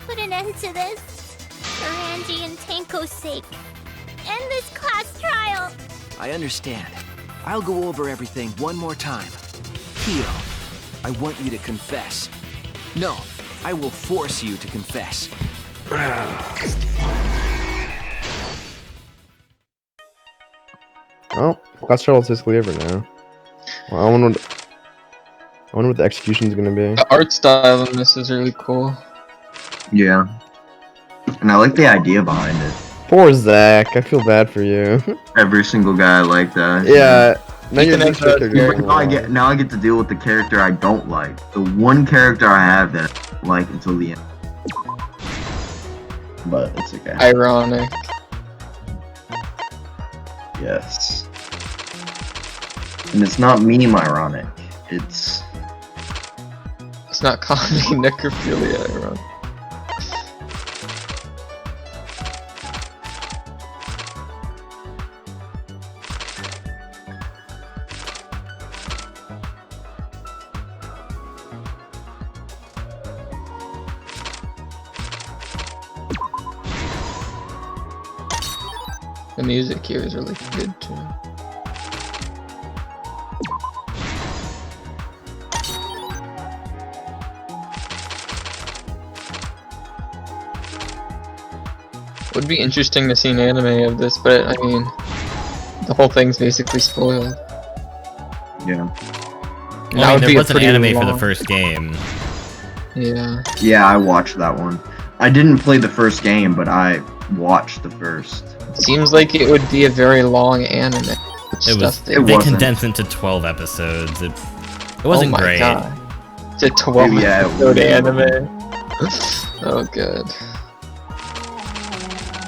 put an end to this. For Angie and Tenko's sake. End this class trial. I understand. I'll go over everything one more time. Hio, I want you to confess. No, I will force you to confess. Oh, class trial is basically over now. Well, I wonder what the execution's gonna be. The art style in this is really cool. Yeah. And I like the idea behind it. Poor Zach, I feel bad for you. Every single guy like that. Yeah. Now you're Ethan just has like a- Now I get to deal with the character I don't like. The one character I have that I like until the end. But it's okay. Ironic. Yes. And it's not meme ironic. It's not comedy necrophilia, ironic. The music here is really good too. Would be interesting to see an anime of this, but I mean, the whole thing's basically spoiled. yeah. Well, I mean, there was an anime for the first game. Yeah. Yeah, I watched that one. I didn't play the first game, but I watched the first. Seems like it would be a very long anime. It was. They condensed into 12 episodes. It wasn't great. God. It's a 12 Yeah, episode anime. Oh god.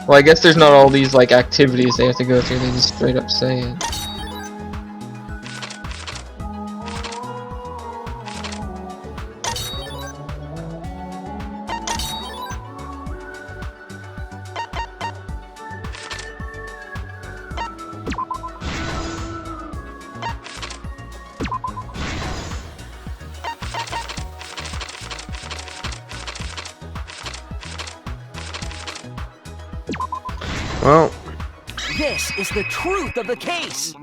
Well, I guess there's not all these like activities they have to go through. They just straight up say it. Well, This is the truth of the case.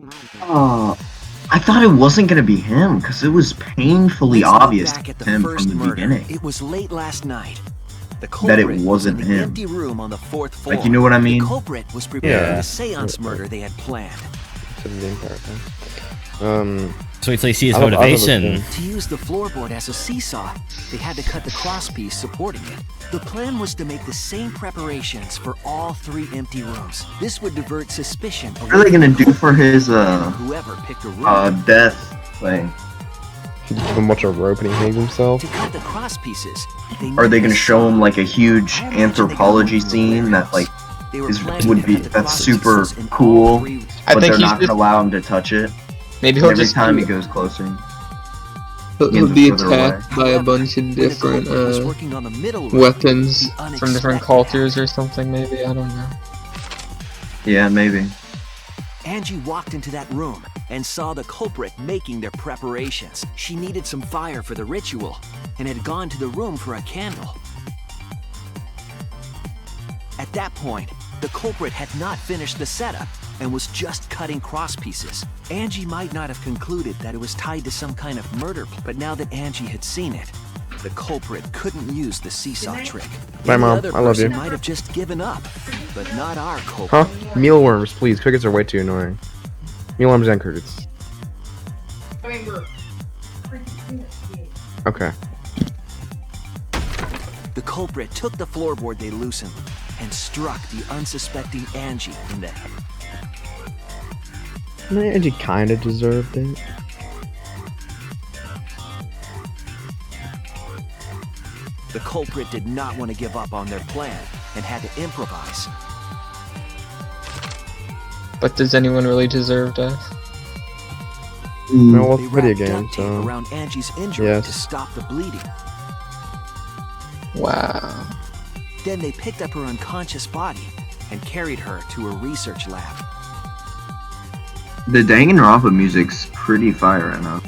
I thought it wasn't gonna be him because it was painfully Let's look obvious back at to the him first from the murder. beginning. It was late last night. The That culprit it was wasn't in the him. empty room on the 4th floor. Like, you know what I mean? The culprit was preparing Yeah. the seance murder they had planned. it's a main character. So wait till you see his I love motivation. this To use the floorboard as a seesaw, they had to cut the crosspiece supporting it. The plan was to make the same preparations for all 3 empty rooms. This would divert suspicion. What are they gonna do for his whoever picked a room? death thing? Give him much of a rope and he hangs himself. To cut the crosspieces, Are they gonna show him like a huge anthropology scene that like that's super cool, I but think they're he's not just- gonna allow him to touch it? Maybe And he'll every just time be- he goes closer. He'll gets be further away. attacked by a bunch of different working on the middle room, weapons the from different unexpected cultures or something. Maybe I don't know. Yeah, maybe. Angie walked into that room and saw the culprit making their preparations. She needed some fire for the ritual and had gone to the room for a candle. At that point, the culprit had not finished the setup and was just cutting crosspieces. Angie might not have concluded that it was tied to some kind of murder, but now that Angie had seen it, the culprit couldn't use the seesaw trick. Bye, Any Mom. other I love person you. might have just given up, but not our culprit. Huh? Mealworms, please. Crickets are way too annoying. Mealworms and crickets. Okay. The culprit took the floorboard they loosened and struck the unsuspecting Angie in the head. Angie kinda deserved it. The culprit did not want to give up on their plan and had to improvise. But does anyone really deserve death? No, well, They it's a video wrapped game, duct tape so. around Angie's injury Yes. to stop the bleeding. Wow. Then they picked up her unconscious body and carried her to a research lab. The Danganronpa music's pretty fire right now.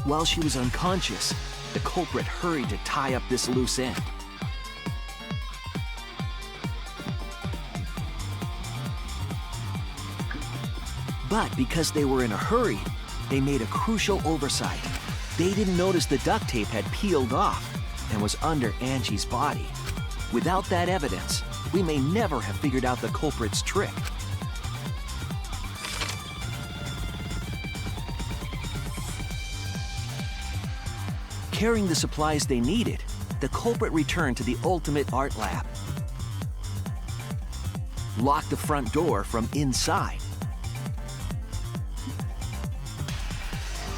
While she was unconscious, the culprit hurried to tie up this loose end. But because they were in a hurry, they made a crucial oversight. They didn't notice the duct tape had peeled off and was under Angie's body. Without that evidence, we may never have figured out the culprit's trick. Carrying the supplies they needed, the culprit returned to the ultimate art lab. Locked the front door from inside.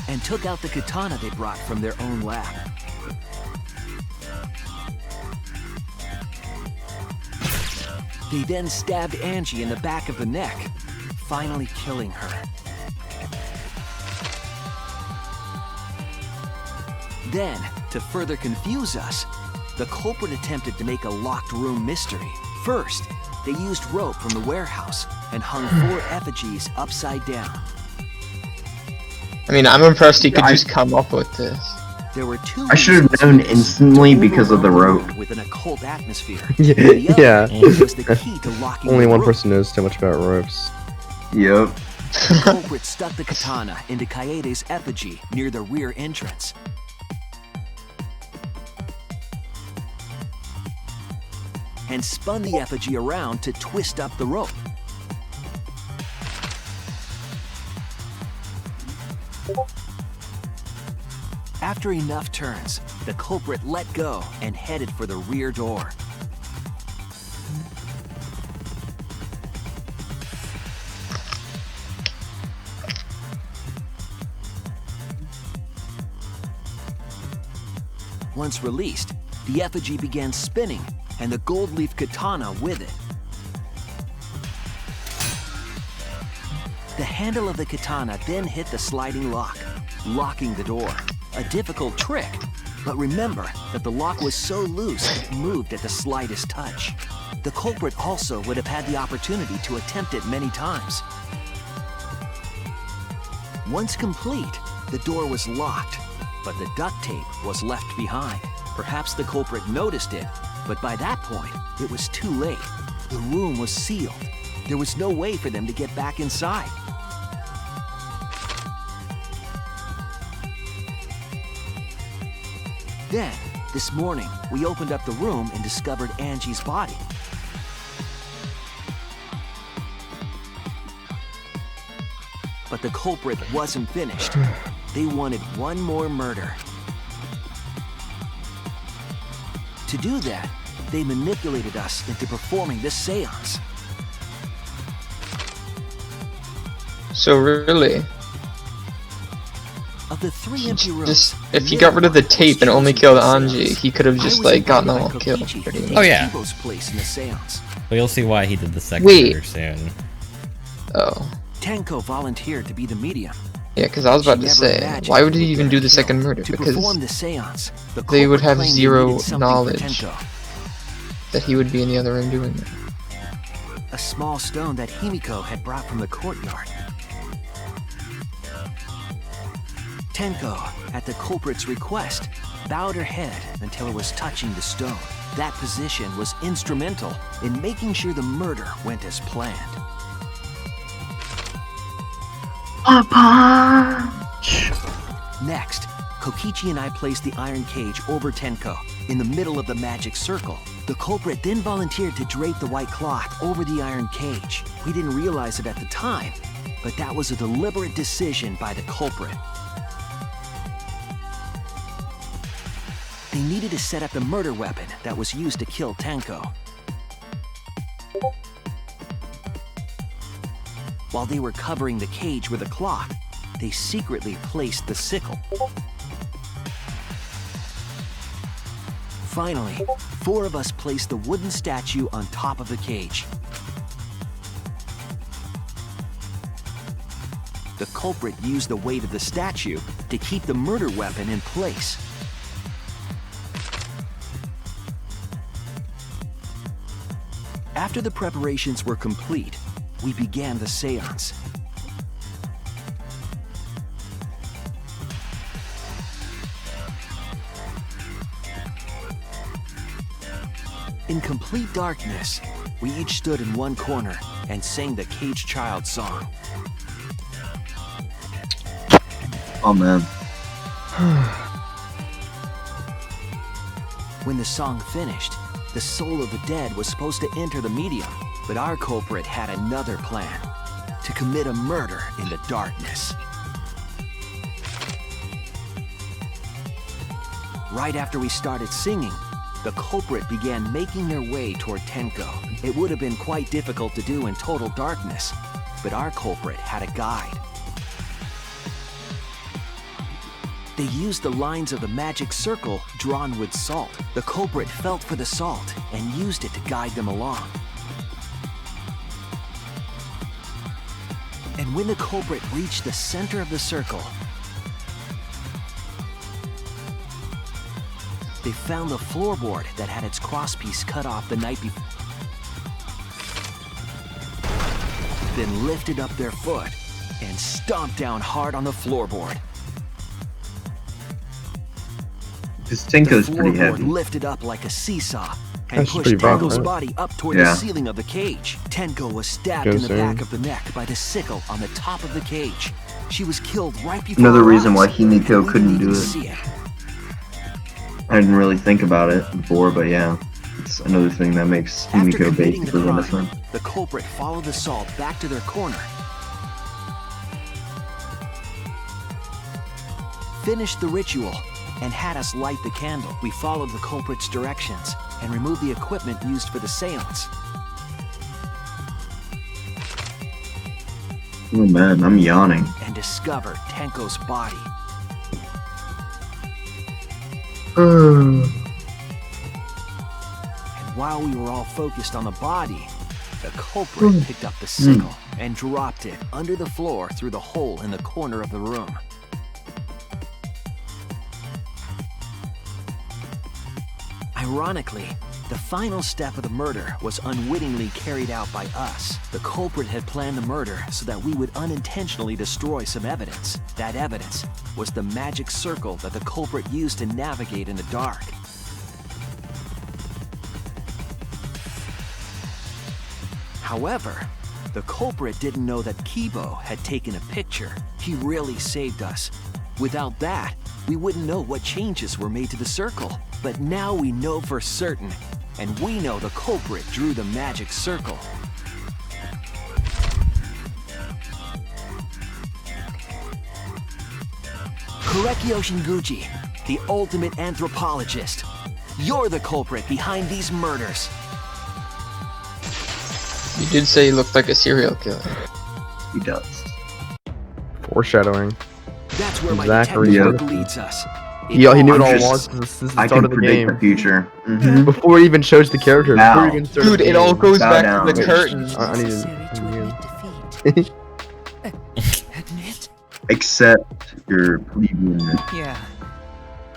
And took out the katana they brought from their own lab. They then stabbed Angie in the back of the neck, finally killing her. Then, to further confuse us, the culprit attempted to make a locked room mystery. First, they used rope from the warehouse and hung 4 effigies upside down. I mean, I'm impressed he could just come up with this. There were 2 I should have known instantly because of the rope. With an occult atmosphere. Yeah. Was the key to locking Only the one room. person knows so much about ropes. Yep. The culprit stuck the katana into Kaede's effigy near the rear entrance. And spun the effigy around to twist up the rope. After enough turns, the culprit let go and headed for the rear door. Once released, the effigy began spinning, and the gold leaf katana with it. The handle of the katana then hit the sliding lock, locking the door. A difficult trick, but remember that the lock was so loose it moved at the slightest touch. The culprit also would have had the opportunity to attempt it many times. Once complete, the door was locked, but the duct tape was left behind. Perhaps the culprit noticed it, but by that point, it was too late. The room was sealed. There was no way for them to get back inside. Then, this morning, we opened up the room and discovered Angie's body. But the culprit wasn't finished. They wanted one more murder. To do that, they manipulated us into performing this seance. So really, Of the 3 empty rooms, just if he got rid of the tape and only killed Anji, he could have just like gotten them all killed. Pretty much. Oh yeah. Kibo's place in the seance. But you'll see why he did the second Wait. murder soon. Oh. Tenko volunteered to be the medium. Yeah, because I was about to say, why would he even do the second murder? To Because perform the seance, the they would culprit have claimed they zero needed something for knowledge Tenko. that he would be in the other room doing that. A small stone that Himiko had brought from the courtyard. Tenko, at the culprit's request, bowed her head until it was touching the stone. That position was instrumental in making sure the murder went as planned. A punch! Next, Kokichi and I placed the iron cage over Tenko in the middle of the magic circle. The culprit then volunteered to drape the white cloth over the iron cage. We didn't realize it at the time, but that was a deliberate decision by the culprit. They needed to set up the murder weapon that was used to kill Tenko. While they were covering the cage with a cloth, they secretly placed the sickle. Finally, 4 of us placed the wooden statue on top of the cage. The culprit used the weight of the statue to keep the murder weapon in place. After the preparations were complete, we began the seance. In complete darkness, we each stood in one corner and sang the Caged Child song. Oh man. When the song finished, the soul of the dead was supposed to enter the medium, but our culprit had another plan: to commit a murder in the darkness. Right after we started singing, the culprit began making their way toward Tenko. It would have been quite difficult to do in total darkness, but our culprit had a guide. They used the lines of the magic circle drawn with salt. The culprit felt for the salt and used it to guide them along. And when the culprit reached the center of the circle, they found the floorboard that had its crosspiece cut off the night before. Then lifted up their foot and stomped down hard on the floorboard. This Tenko's The pretty floorboard heavy. lifted up like a seesaw and That's pushed pretty rough, Tenko's right? body up toward Yeah. the ceiling of the cage. Tenko was stabbed in Goes the there. back of the neck by the sickle on the top of the cage. She was killed right before Another our reason why eyes, Himiko and we couldn't didn't do even it. see it. I didn't really think about it before, but yeah, it's another thing that makes After Himiko committing the basically crime, innocent. the culprit followed the salt back to their corner, finished the ritual, and had us light the candle. We followed the culprit's directions and removed the equipment used for the seance. Oh man, I'm yawning. And discovered Tenko's body. And while we were all focused on the body, the culprit picked up the sickle and dropped it under the floor through the hole in the corner of the room. Ironically, the final step of the murder was unwittingly carried out by us. The culprit had planned the murder so that we would unintentionally destroy some evidence. That evidence was the magic circle that the culprit used to navigate in the dark. However, the culprit didn't know that Kibo had taken a picture. He really saved us. Without that, we wouldn't know what changes were made to the circle. But now we know for certain, and we know the culprit drew the magic circle. Korekio Shinguchi, the ultimate anthropologist. You're the culprit behind these murders. You did say he looked like a serial killer. He does. Foreshadowing. That's where my Zachary. detective work leads us. He knew it all I'm along just- since the I start can of the predict game. the future. Mhm. Before he even shows the character. Now. Before he even started Dude, the it all game. goes Bow back down. to the Wait. curtain. I need Necessary to admit. Accept your plebeian. Yeah.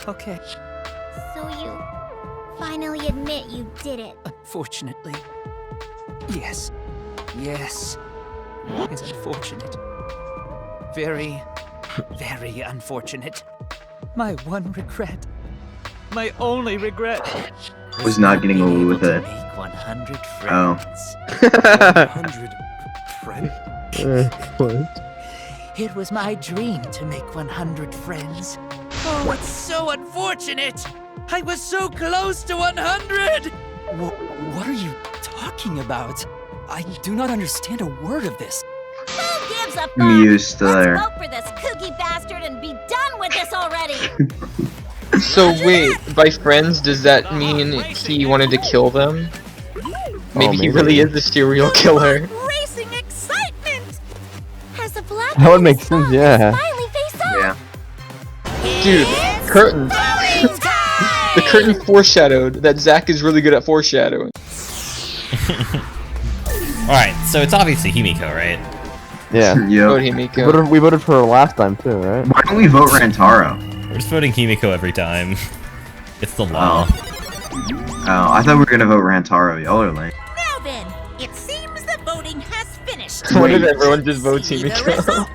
Okay. So you finally admit you did it. Unfortunately. Yes. Yes. It's unfortunate. Very, very unfortunate. My one regret. My only regret. Was not getting away with it. Make 100 Oh. friends. 100 friends? What? It was my dream to make 100 friends. Oh, it's so unfortunate! I was so close to 100! What are you talking about? I do not understand a word of this. Who gives a fuck? I'm used to Let's there. vote for this kooky bastard and be done with this already. So wait, by friends, does that mean he wanted to kill them? Maybe he maybe. really is the serial killer. Racing excitement. Has the black That would on make his sense, phone yeah. Smiley face up. Yeah. Dude, curtains. The curtain foreshadowed that Zach is really good at foreshadowing. Alright, so it's obviously Himiko, right? Yeah. Vote Yep. Himiko. We voted for her last time too, right? Why don't we vote Rantaro? We're just voting Himiko every time. It's the law. Oh, I thought we were gonna vote Rantaro. Y'all are lame. Now then, What if Wait. everyone just votes Himiko?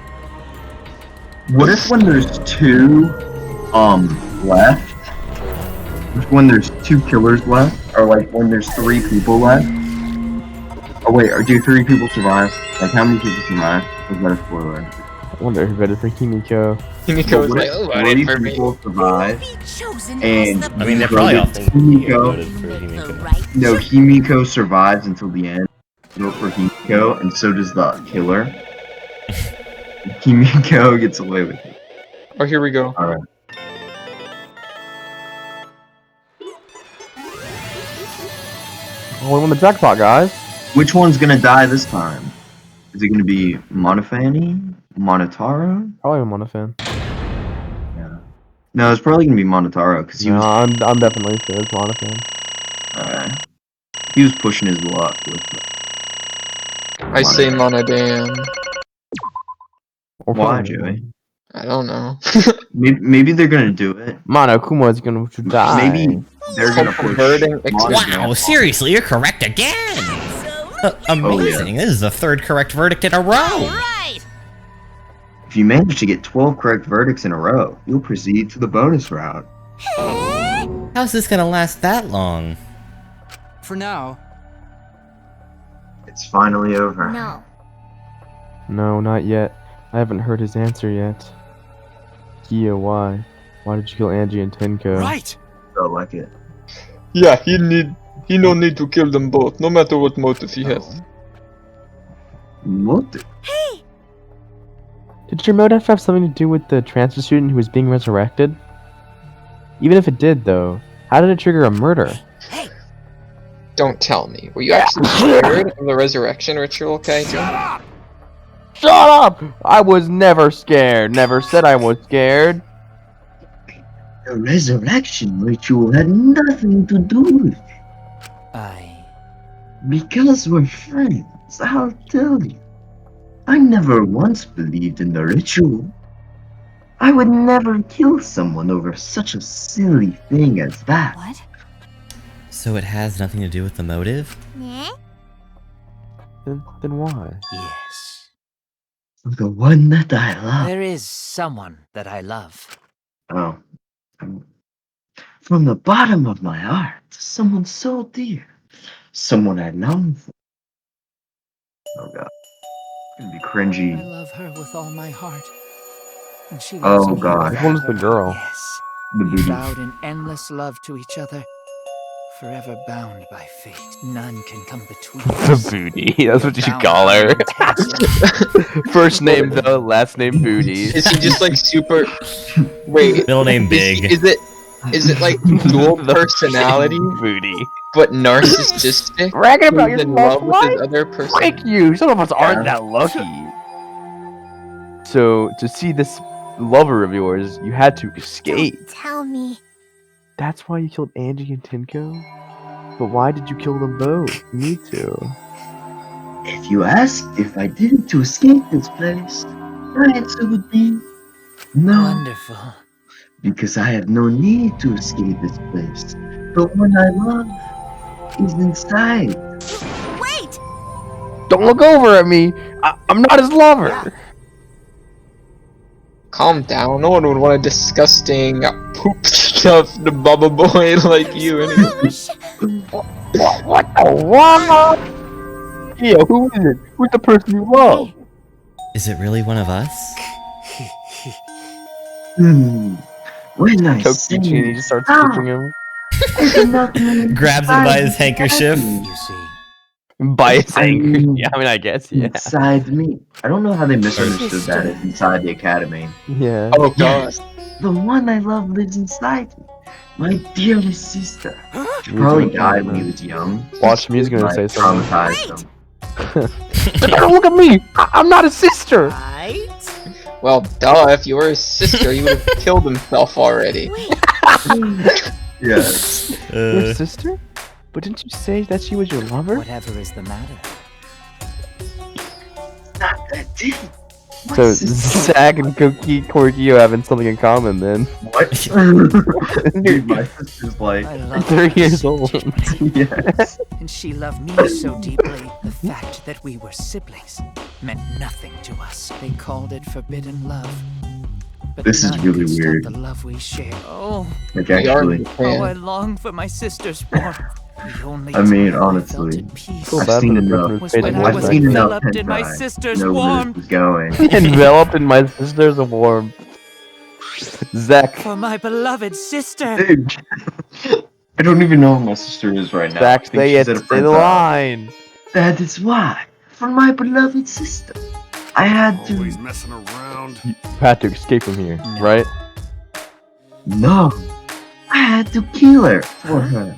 What if when there's two left? When there's two killers left, or like when there's 3 people left? Oh wait, or do 3 people survive? Like how many people survive? Was that a spoiler? I wonder who voted for Himiko. Himiko was What like, if oh, 3 for me. people survive, and I mean, they're probably all thinking voted for Himiko. No, Himiko survives until the end. Vote for Himiko, and so does the killer. Himiko gets away with it. Oh, here we go. Alright. Oh, we won the jackpot, guys. Which one's gonna die this time? Is it gonna be Monofani? Monotaro? Probably I'm on a fan. Yeah. No, it's probably gonna be Monotaro, because he No, was I'm definitely sure it's on a fan. alright. He was pushing his luck with I say Monodam. Why, Joey? I don't know. Maybe they're gonna do it. Mono Kuma's gonna die. Maybe they're gonna push. Converting Wow, seriously, you're correct again! Amazing, this is the 3rd correct verdict in a row! If you manage to get 12 correct verdicts in a row, you'll proceed to the bonus round. How's this gonna last that long? For now. It's finally over. No. No, not yet. I haven't heard his answer yet. Kia, why? Why did you kill Angie and Tenko? Right! Felt like it. Yeah, he no need to kill them both, no matter what motive he has. Motive? Did your motive have something to do with the transfer student who was being resurrected? Even if it did, though, how did it trigger a murder? Don't tell me. Were you actually scared of the resurrection ritual, Kaito? Shut up! I was never scared. Never said I was scared. The resurrection ritual had nothing to do with it. Because we're friends, I'll tell you. I never once believed in the ritual. I would never kill someone over such a silly thing as that. What? So it has nothing to do with the motive? Then why? Yes. The one that I love. There is someone that I love. Oh. From the bottom of my heart, someone so dear. Someone I long for. Oh god. It's gonna be cringy. I love her with all my heart. And she loves Oh me. god. Which one's the girl? Yes. The We booty. vowed in endless love to each other. Forever bound by fate. None can come between us. The booty. That's what you Bound call her. by intense First name though, last name Booty. Is he just like super... Wait. Middle name Big. Is it like dual personality, Booty. but narcissistic? Bragging about Who's your in love love with his life? other person? Thank you. Some of us aren't that lucky. So to see this lover of yours, you had to escape. Tell me. That's why you killed Angie and Tinko? But why did you kill them both? Me too. If you asked if I did it to escape this place, my answer would be no. Wonderful. Because I have no need to escape this place. The one I love is inside. Wait! Don't look over at me! I'm not his lover! Calm down. No one would want a disgusting poop stuff the bubble boy like you anyway. What the what? Yeah, who is it? Who's the person you love? Is it really one of us? When I Coke say Genie just starts stop, kicking him. Grabs him by his handkerchief. You see. By his anger. Yeah, I mean, I guess, yeah. inside me. I don't know how they misunderstood that as inside the academy. Yeah. Oh god. Yes, the one I love lives inside me. My dearest sister. She probably died when he was young. Watch me, he's gonna say something. Traumatized him. Don't look at me! I'm not a sister! Right? Well, duh, if you were his sister, he would have killed himself already. Yes. Your sister? But didn't you say that she was your lover? Whatever is the matter? Not that deep. So Zach and Corkio having something in common then. What? Dude, my sister's like I love 3 her years so old. deeply, yes. and she loved me so deeply. The fact that we were siblings meant nothing to us. They called it forbidden love. But This is none really could stop weird. the love we share. Oh, Like actually, how I long for my sister's warmth. The only I mean, time I felt honestly, at peace Feel bad I've for seen the enough. person was who's when paid I I've was seen enough enveloped in my hentai sister's to know where warmth. this is going. Enveloped in my sister's warmth. Zach. For my beloved sister. Dude, I don't even know who my sister is right now. Zach, I think say she's it. at a Say friend's the house. line. That is why, for my beloved sister, I had to. Always messing around. You had to escape from here, right? No, I had to kill her for her.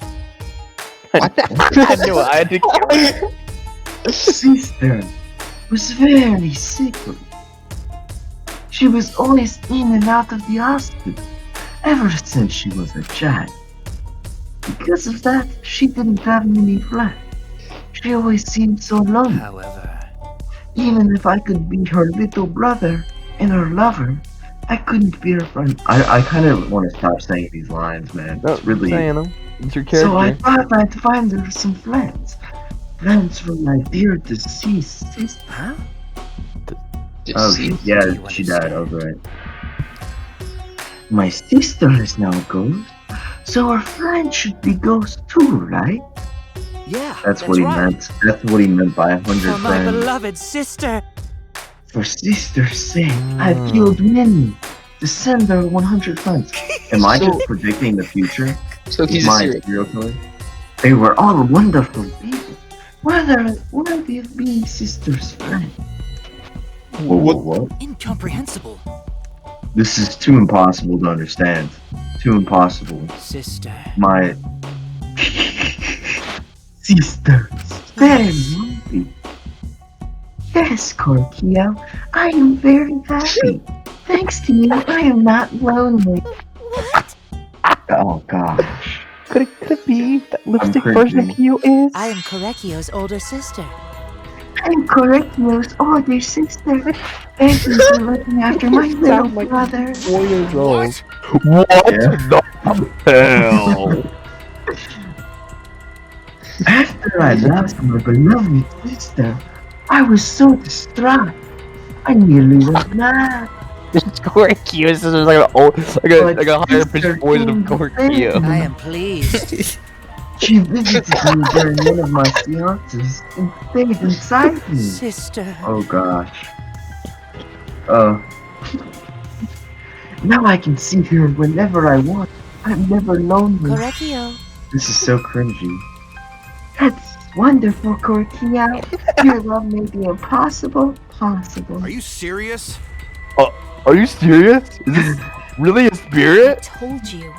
I knew I had to kill her. Sister was very sickly. She was always in and out of the hospital ever since she was a child. Because of that, she didn't have many friends. She always seemed so lonely. However, Even if I could be her little brother and her lover, I couldn't be her friend. I kind of want to stop saying these lines, man. No, It's really. saying them. It's your So I character. thought I'd find her some friends. Friends from my dear deceased sister. huh? Oh, yeah, she died. Oh, right. My sister is now a ghost, so her friend should be ghost too, right? Yeah, That's what he right. meant. That's what he meant by 100 For my friends. beloved sister. For sister's sake, I've killed many to send her 100 friends. Am I just predicting the future? So he's Is a my serial serial killer? They were all wonderful people. Worthy of being sister's friend. What? Incomprehensible. This is too impossible to understand. Too impossible. Sister. My sister. Very happy. Yes, Corkio. I am very happy. Thanks to you, I am not lonely. What? Oh gosh. Could it be that lipstick cringing. version of you is? I am Korekio's older sister. I'm Corkio's older sister. Thank you for looking after my little Sound like brother. 4 years old. What? What Yeah. the hell? After I lost my beloved sister, I was so distraught. I nearly went mad. Corkio is like an old, like a higher pitched voice of Corkio. I am pleased. She visited me during one of my seances and stayed inside me. Sister. Oh gosh. Now I can see her whenever I want. I'm never lonely. Korekio. This is so cringy. That's wonderful, Corkio. Your love may be impossible, possible. Are you serious? Are you serious? Is this really a I spirit? told you.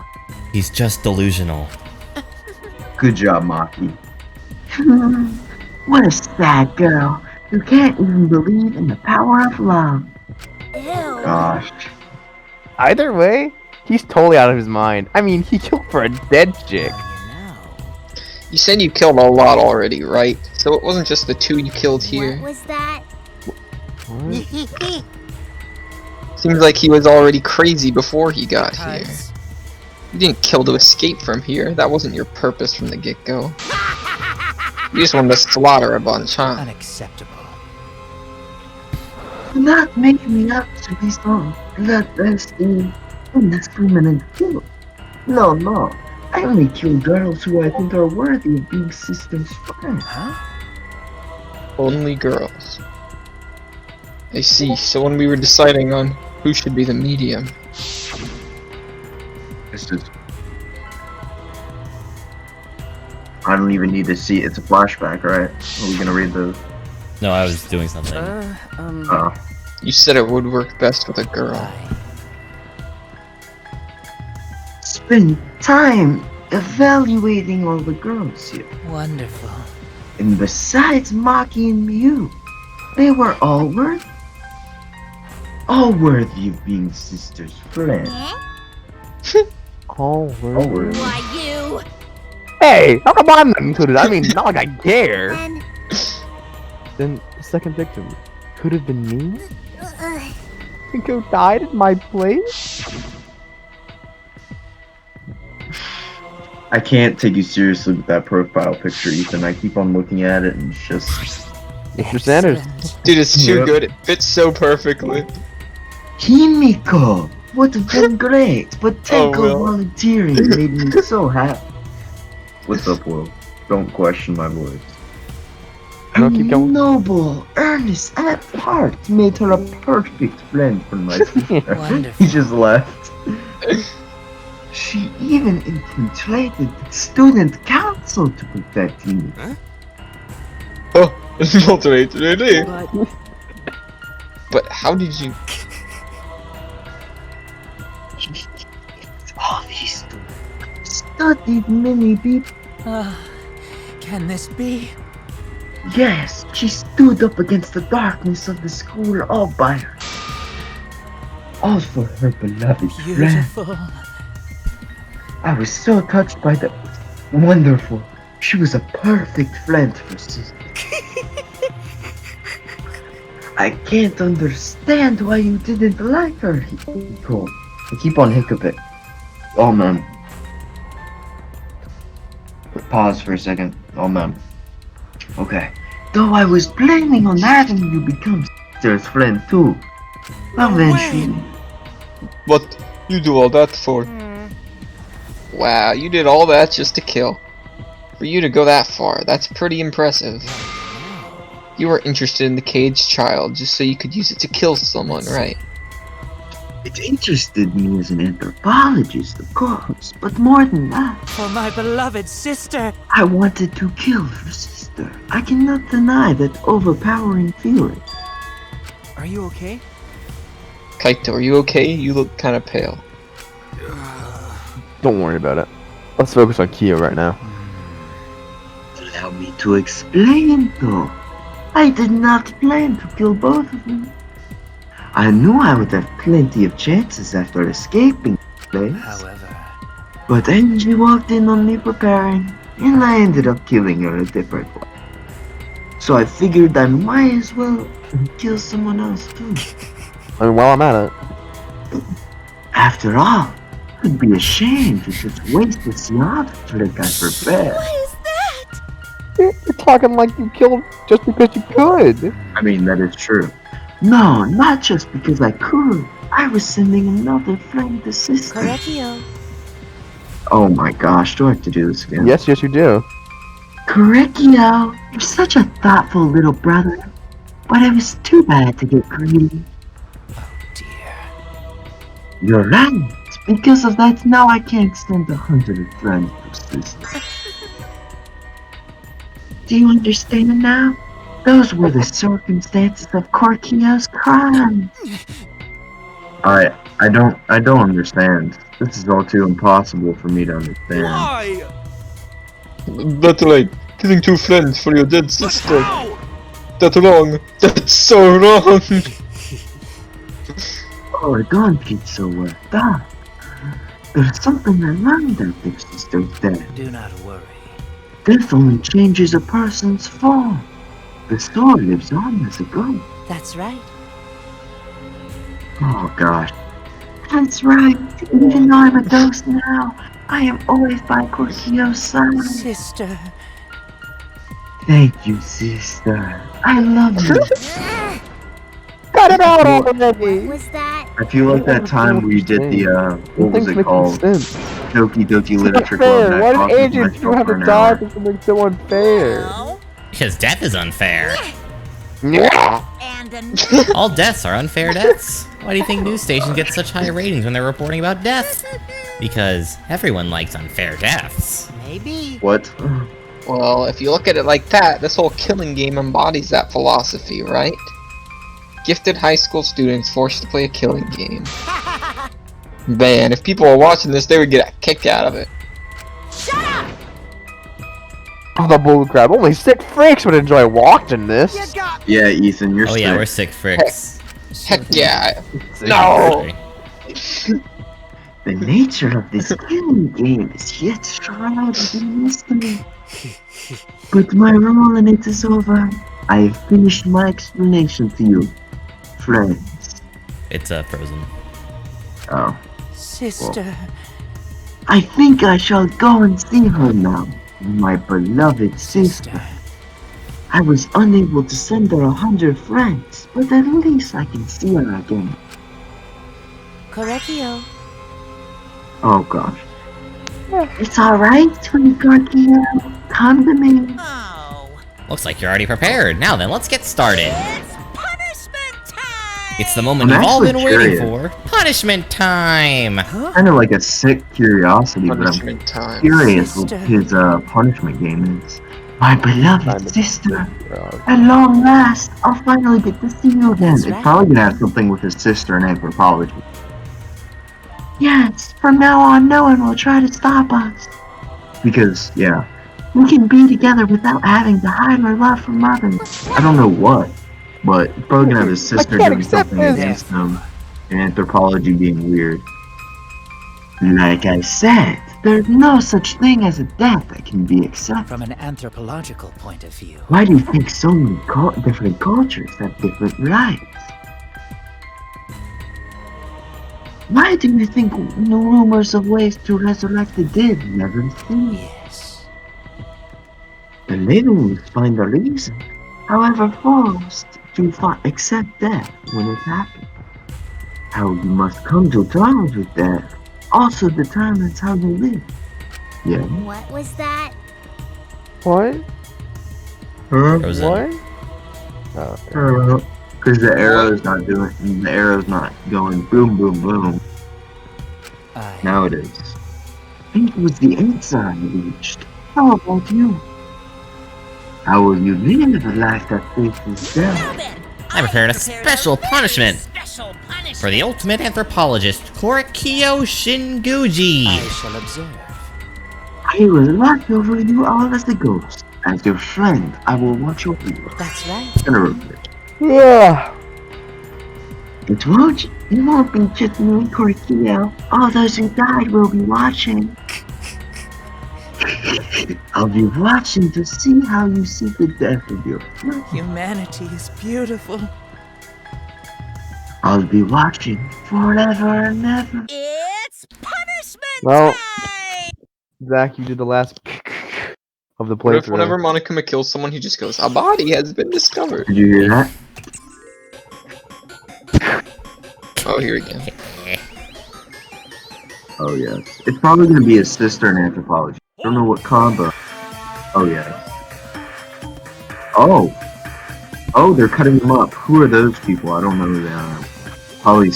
He's just delusional. Good job, Maki. What a sad girl who can't even believe in the power of love. Ew. Gosh. Either way, he's totally out of his mind. I mean, he killed for a dead chick. You said you killed a lot already, right? So it wasn't just the 2 you killed here. What was that? Seems like he was already crazy before he got here. Because You didn't kill to escape from here. That wasn't your purpose from the get-go. You just wanted to slaughter a bunch, huh? unacceptable. Do not make me up to be so bloodthirsty, indiscriminate kill. No. I only kill girls who I think are worthy of being sister's friends. Huh? Only girls. I see. So when we were deciding on who should be the medium, This is. I don't even need to see. It's a flashback, right? Are we gonna read those? No, I was doing something. Oh. you said it would work best with a girl. Spend time evaluating all the girls here. Wonderful. And besides Maki and Mew, they were all worthy. All worthy of being sister's friends. All worthy. Why you? Hey, how come I'm not included? I mean, not like I care. And Then the second victim could have been me. Himiko died in my place? I can't take you seriously with that profile picture, Ethan. I keep on looking at it and it's just... Mr. Sanders. Dude, it's too Yep. good. It fits so perfectly. Himiko would have been great, but Oh, Tenko Will. volunteering made me so happy. What's up, Will? Don't question my voice. No, Her keep going. noble, earnest at heart made her a perfect friend for my sister. Wonderful. He just left. She even infiltrated the student council to protect me. Oh, infiltrate, really? But But how did you? All these studied many people. can this be? Yes, she stood up against the darkness of the school all by herself. All for her beloved friend. Beautiful. I was so touched by the wonderful. She was a perfect friend for sister. I can't understand why you didn't like her, Hiko. I keep on hiccuping. Oh man. Pause for a second. Oh man. Okay. Though I was planning on having you become sister's friend too. Eventually. What you do all that for? Wow, you did all that just to kill. For you to go that far, that's pretty impressive. You were interested in the caged child just so you could use it to kill someone, right? It interested me as an anthropologist, of course, but more than that, For my beloved sister. I wanted to kill her sister. I cannot deny that overpowering feeling. Are you okay? Kaito, are you okay? You look kind of pale. Don't worry about it. Let's focus on Kyo right now. Allow me to explain, though. I did not plan to kill both of them. I knew I would have plenty of chances after escaping the place. However, But Angie walked in on me preparing, and I ended up killing her a different way. So I figured I might as well kill someone else too. I mean, while I'm at it. After all, it'd be a shame to just waste the Siad trick I prepared. What is that? You're talking like you killed just because you could. I mean, that is true. No, not just because I could. I was sending another friend to sister. Correcchio. Oh my gosh, do I have to do this again? Yes, yes, you do. Correcchio, you're such a thoughtful little brother. But it was too bad to get greedy. dear. You're right. Because of that, now I can't send 100 friends to sister. Do you understand now? Those were the circumstances of Corkio's crime. I don't understand. This is all too impossible for me to understand. Why? That's right. Killing two friends for your dead But sister. how? That's wrong. That's so wrong. Oh, don't get so worked up. There's something I learned after sister's death. Do not worry. Death only changes a person's form. The soul lives on as a ghost. That's right. Oh gosh. That's right. Even though I'm a ghost now, I am always by Corkio's side. Sister. Thank you, sister. I love you. Cut it out What already! was that? I feel like that time where you did the, what was Things it make called? sense. Doki Doki It's Literature not Club. fair. that Why cost did me Agent my 200 for an die hour. for something so unfair? Well, Because death is unfair. Yeah. and All deaths are unfair deaths. Why do you think news stations get such high ratings when they're reporting about death? Because everyone likes unfair deaths. Maybe. What? Well, if you look at it like that, this whole killing game embodies that philosophy, right? Gifted high school students forced to play a killing game. Man, if people were watching this, they would get a kick out of it. Oh, the bullcrap. Only sick freaks would enjoy watching this. You got Yeah, Ethan, you're Oh sick. yeah, we're sick fricks. Heck yeah. Sick No! fricks. The nature of this killing game is yet shrouded in mystery. But my role in it is over. I have finished my explanation to you, friends. It's frozen. Oh. Sister. I think I shall go and see her now, my beloved sister. I was unable to send her 100 francs, but at least I can see her again. Correcchio. Oh gosh. It's alright, sweet Gorkio. Come to me. Looks like you're already prepared. Now then, let's get started. It's the moment I'm you've all been actually waiting curious. for. Punishment time! Kind of like a sick curiosity, but Punishment I'm time. curious what his punishment game is. My beloved sister, Frog. at long last, I'll finally get to see you again. That's It's right. probably gonna have something with his sister in anthropology. Yes, from now on, no one will try to stop us. Because, yeah, we can be together without having to hide our love from others. I don't know what, but it's probably gonna have his sister doing something against him, and anthropology being weird. Like I said, there's no such thing as a death that can be accepted. From an anthropological point of view. Why do you think so many different cultures have different rights? Why do you think the rumors of ways to resurrect the dead never cease? Yes. The living must find a reason, however forced, to accept death when it happens. How you must come to terms with death also determines how you live. Yeah. What was that? What? Frozen. What? Oh, Because the arrow's not doing. The arrow's not going boom, boom, boom. Now it is. I think it was the answer I reached. How about you? How will you live a life that faces death? I prepared a special punishment for the ultimate anthropologist, Korikyo Shinguji. I shall observe. I will watch over you all as a ghost. As your friend, I will watch over you. That's right. yeah. It won't be just me, Korikyo. All those who died will be watching. I'll be watching to see how you seek the death of your friend. Humanity is beautiful. I'll be watching forever and ever. It's punishment Well, time! Zach, you did the last of the What if whenever playthrough. Monokuma kills someone, he just goes, "A body has been discovered." Did you hear that? Oh, here we go. Oh yes. It's probably gonna be his sister in anthropology. I don't know what combo. Oh yeah. Oh. Oh, they're cutting them up. Who are those people? I don't know who they are. Probably,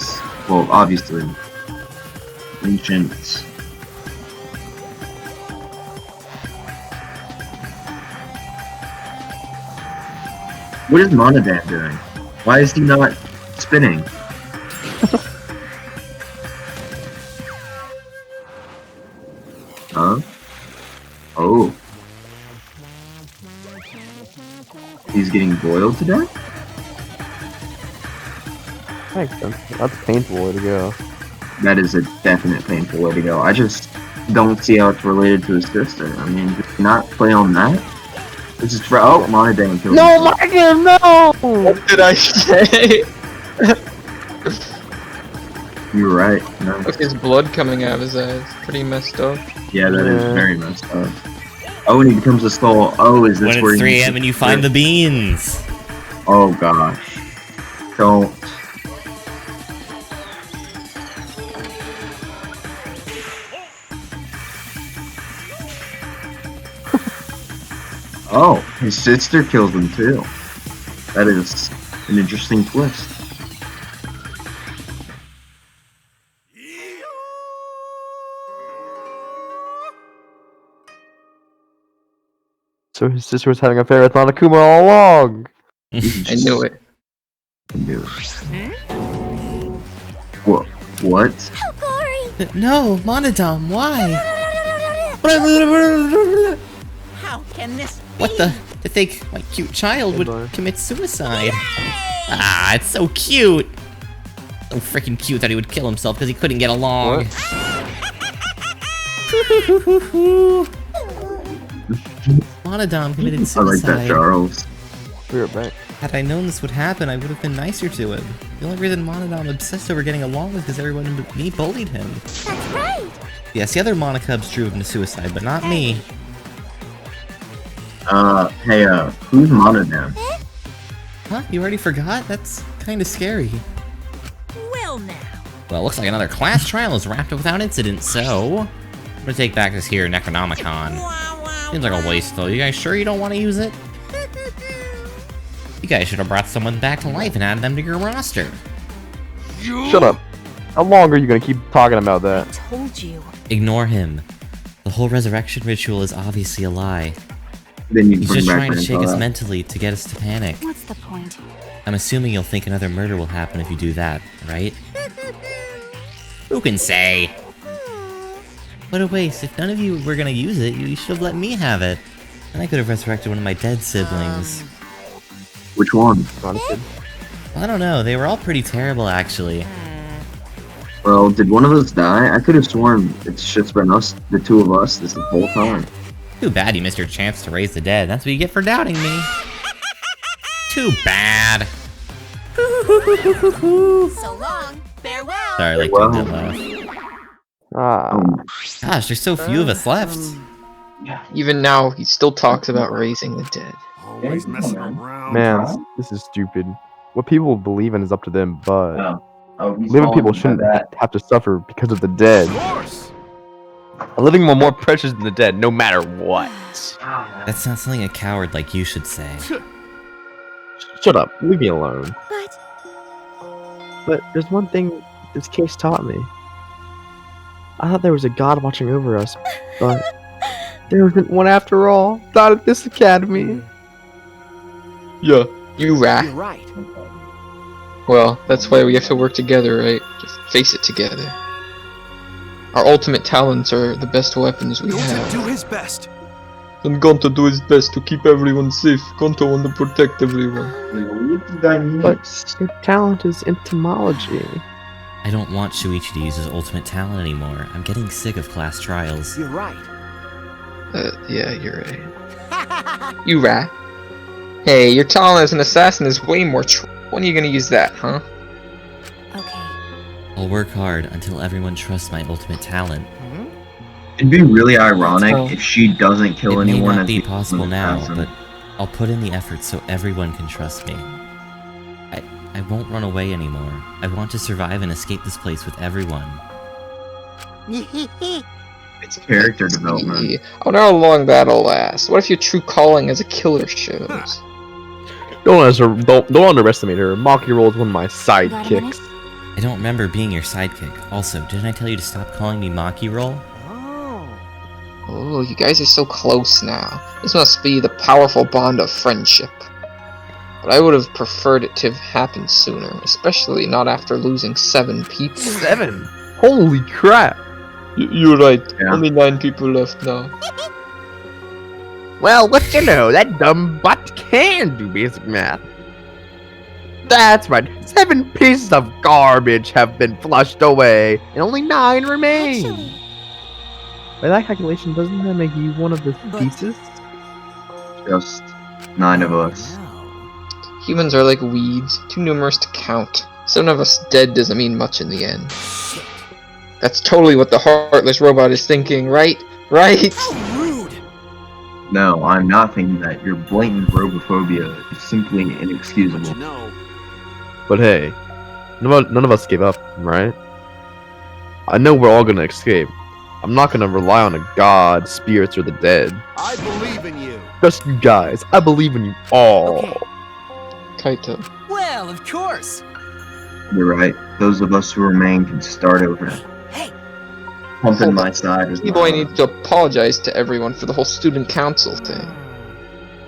well, obviously, ancients. What is Monodan doing? Why is he not spinning? Huh? Oh. He's getting boiled to death? Makes sense. That's a painful way to go. That is a definite painful way to go. I just don't see how it's related to his sister. I mean, did not play on that? This is for Monodan killed No, himself. Michael, no! What did I say? You're right. No. Look, his blood coming out of his eyes. Pretty messed up. Yeah, that is very messed up. Oh, and he becomes a soul. Oh, is this When where it's he 3 AM and you find the beans. Oh gosh. Don't. Oh, his sister kills him too. That is an interesting twist. So his sister was having an affair with Monokuma all along. I knew it. I knew it. What? What? No, Monodam, why? How can this What the? To think my cute child would commit suicide. Ah, it's so cute. So freaking cute that he would kill himself because he couldn't get along. Monodam committed I suicide. like that, Charles. We were back. Had I known this would happen, I would have been nicer to him. The only reason Monodon obsessed over getting along was because everyone but me bullied him. That's right. Yes, the other Monocubs drew him to suicide, but not me. Hey, who's Monodon? Huh? You already forgot? That's kinda scary. Well now. Well, looks like another class trial is wrapped up without incident, so... I'm gonna take back this here Necronomicon. Seems like a waste, though. You guys sure you don't want to use it? You guys should have brought someone back to life and added them to your roster. Shut up. How long are you gonna keep talking about that? Told you. Ignore him. The whole resurrection ritual is obviously a lie. Then you He's bring just back trying to shake us Grandpa. mentally to get us to panic. What's the point? I'm assuming you'll think another murder will happen if you do that, right? Who can say? What a waste. If none of you were gonna use it, you should have let me have it. And I could have resurrected one of my dead siblings. Which one? I don't know, they were all pretty terrible actually. Well, did one of us die? I could have sworn it's just been us, the two of us, this whole time. Too bad you missed your chance to raise the dead. That's what you get for doubting me. Too bad. So long. Farewell. Sorry, I like Well. doing that laugh. Ah. Gosh, there's so few of us left. Even now, he still talks about raising the dead. Always messing around. Man, this is stupid. What people believe in is up to them, but He's living people calling shouldn't that. have to suffer because of the dead. Of course. A living one more precious than the dead, no matter what. That's not something a coward like you should say. Shut up, leave me alone. But But there's one thing this case taught me. I thought there was a god watching over us, but there isn't one after all. Not at this academy. Yeah, you rat. You're right. Well, that's why we have to work together, right? Just face it together. Our ultimate talents are the best weapons we He'll have. do his best. And Gonto do his best to keep everyone safe. Gonto want to protect everyone. But your talent is entomology. I don't want Shuichi to use his ultimate talent anymore. I'm getting sick of class trials. You're right. Yeah, you're right. You rat. Hey, your talent as an assassin is way more when are you gonna use that, huh? Okay. I'll work hard until everyone trusts my ultimate talent. It'd be really ironic Oh. if she doesn't kill It may anyone. not at be the possible now, assassin. but I'll put in the effort so everyone can trust me. I won't run away anymore. I want to survive and escape this place with everyone. It's character development. I wonder how long that'll last. What if your true calling as a killer shows? Don't underestimate her. Maki Roll is one of my sidekicks. I don't remember being your sidekick. Also, didn't I tell you to stop calling me Maki Roll? Oh, you guys are so close now. This must be the powerful bond of friendship. But I would have preferred it to have happened sooner, especially not after losing 7 people. 7? Holy crap! You're right. Yeah. Only 9 people left now. Well, what you know, that dumb butt can do basic math. That's right, 7 pieces of garbage have been flushed away, and only 9 remain. actually, By that calculation, doesn't that make you one of the pieces? Just 9 of us. Humans are like weeds, too numerous to count. 7 of us dead doesn't mean much in the end. That's totally what the heartless robot is thinking, right? Right? No, I'm not thinking that. Your blatant robophobia is simply inexcusable. But hey, none of us gave up, right? I know we're all gonna escape. I'm not gonna rely on a god, spirits, or the dead. I believe in you. Just you guys. I believe in you all. Okay. Kaito. Well, of course. You're right. Those of us who remain can start over. Hey. Pumping my side as E-boy needs to apologize to everyone for the whole student council thing.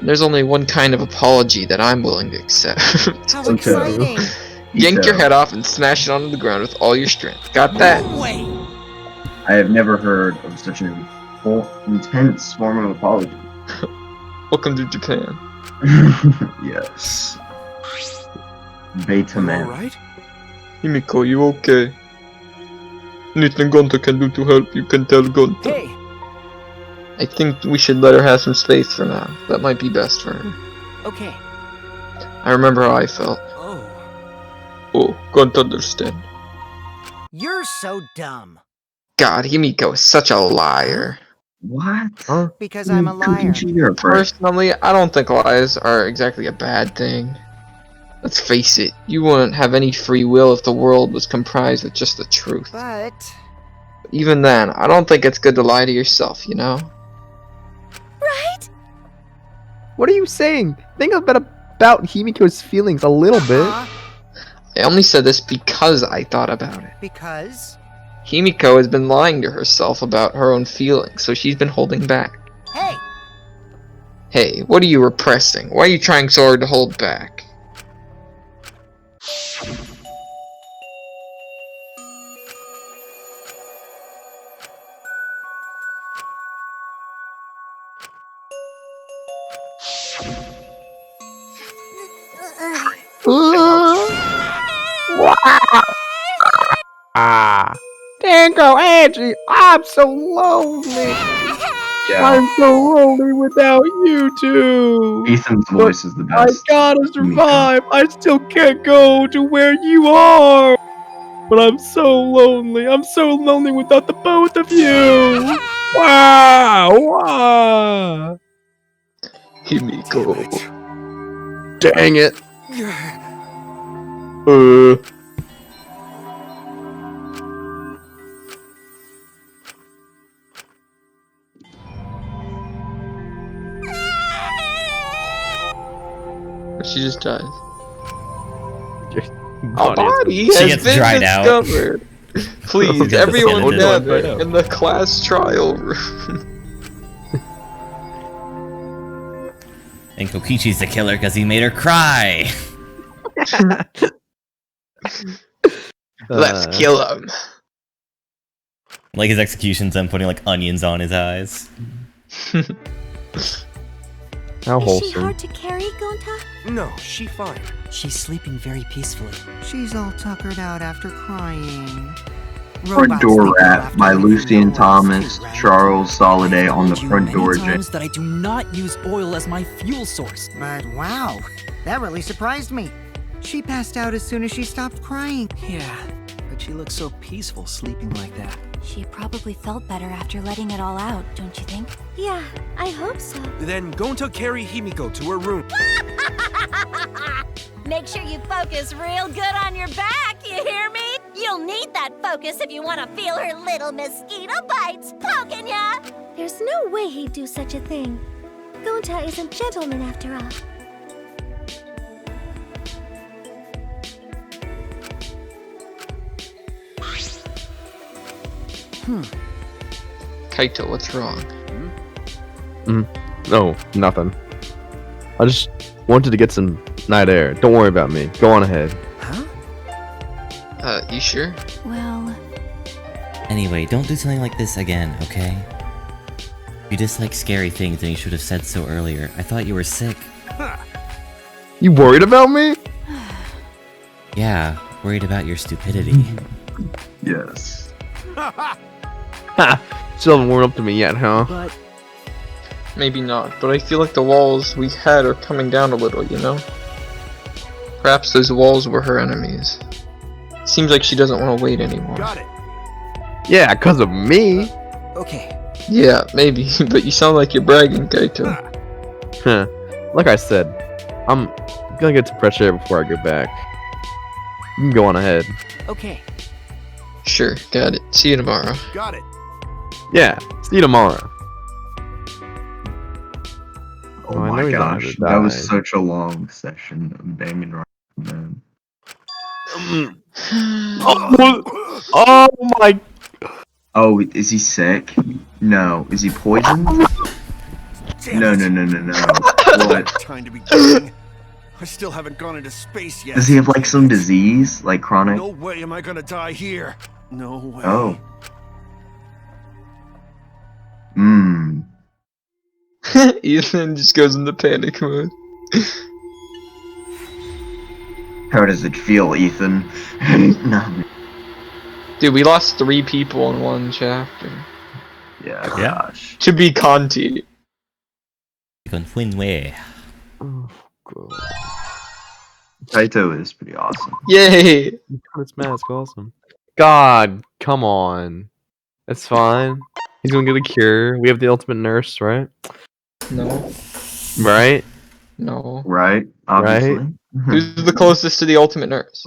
There's only one kind of apology that I'm willing to accept. How Okay. exciting! Yank your So, head off and smash it onto the ground with all your strength. Got that? Wait. I have never heard of such an intense form of apology. Welcome to Japan. Yes. Beta man. Alright? Himiko, you okay? Anything Gonto can do to help, you can tell Gonto. Hey. I think we should let her have some space for now. That might be best for her. Okay. I remember how I felt. Oh, can't understand. You're so dumb. God, Himiko is such a liar. What? Huh? Because I'm a liar. Personally, I don't think lies are exactly a bad thing. Let's face it, you wouldn't have any free will if the world was comprised of just the truth. But Even then, I don't think it's good to lie to yourself, you know? Right? What are you saying? Think about Himiko's feelings a little bit. I only said this because I thought about it. Because? Himiko has been lying to herself about her own feelings, so she's been holding back. Hey! Hey, what are you repressing? Why are you trying so hard to hold back? Dango, Angie, I'm so lonely. I'm so lonely without you two. Ethan's voice is the I best. gotta survive. I still can't go to where you are. But I'm so lonely. I'm so lonely without the both of you. Wow. Wow. Himiko. Dang it. She just dies. Body A body She has gets been dried out. discovered. Please, Okay, everyone that's gather right now. in the class trial room. And Kokichi's the killer because he made her cry. Let's kill him. Like his execution's them putting like onions on his eyes. How Is she wholesome. hard to carry, Gonta? No, she fine. She's sleeping very peacefully. She's all tuckered out after crying. Front Door Rat by Lucian Thomas, Charles Soliday on the You front many door. times that I do not use oil as my fuel source. But wow, that really surprised me. She passed out as soon as she stopped crying. Yeah, but she looks so peaceful sleeping like that. She probably felt better after letting it all out, don't you think? Yeah, I hope so. Then Gonta carry Himiko to her room. Make sure you focus real good on your back, you hear me? You'll need that focus if you want to feel her little mosquito bites poking ya! There's no way he'd do such a thing. Gonta is a gentleman after all. Kaito, what's wrong? No, nothing. I just wanted to get some night air. Don't worry about me. Go on ahead. You sure? Well, Anyway, don't do something like this again, okay? If you dislike scary things, then you should have said so earlier. I thought you were sick. You worried about me? Yeah, worried about your stupidity. Yes. Still haven't warmed up to me yet, huh? But Maybe not, but I feel like the walls we had are coming down a little, you know? Perhaps those walls were her enemies. Seems like she doesn't want to wait anymore. Got it. Yeah, because of me. Okay, Yeah, maybe, but you sound like you're bragging, Kaito. Huh. Like I said, I'm gonna get some fresh air before I go back. You can go on ahead. okay. Sure, got it. See you tomorrow. Got it. Yeah, see you tomorrow. Oh Oh, I know my he's not gosh, gonna that was die. such a long session of Danganronpa, man. Oh my! Oh, is he sick? No. Is he poisoned? No. What? Time to be kidding. I still haven't gone into space yet. Does he have like some disease? Like chronic? No way am I gonna die here. No way. Oh. Ethan just goes into panic mode. How does it feel, Ethan? No. Dude, we lost 3 people in one chapter. Yeah, Yeah. gosh. To be Conti. Con Funway. Oh, God. Taito is pretty awesome. Yay! This mask, awesome. God, come on. It's fine. He's gonna get a cure. We have the ultimate nurse, right? No. Right? No. Right? Obviously. Who's the closest to the ultimate nurse?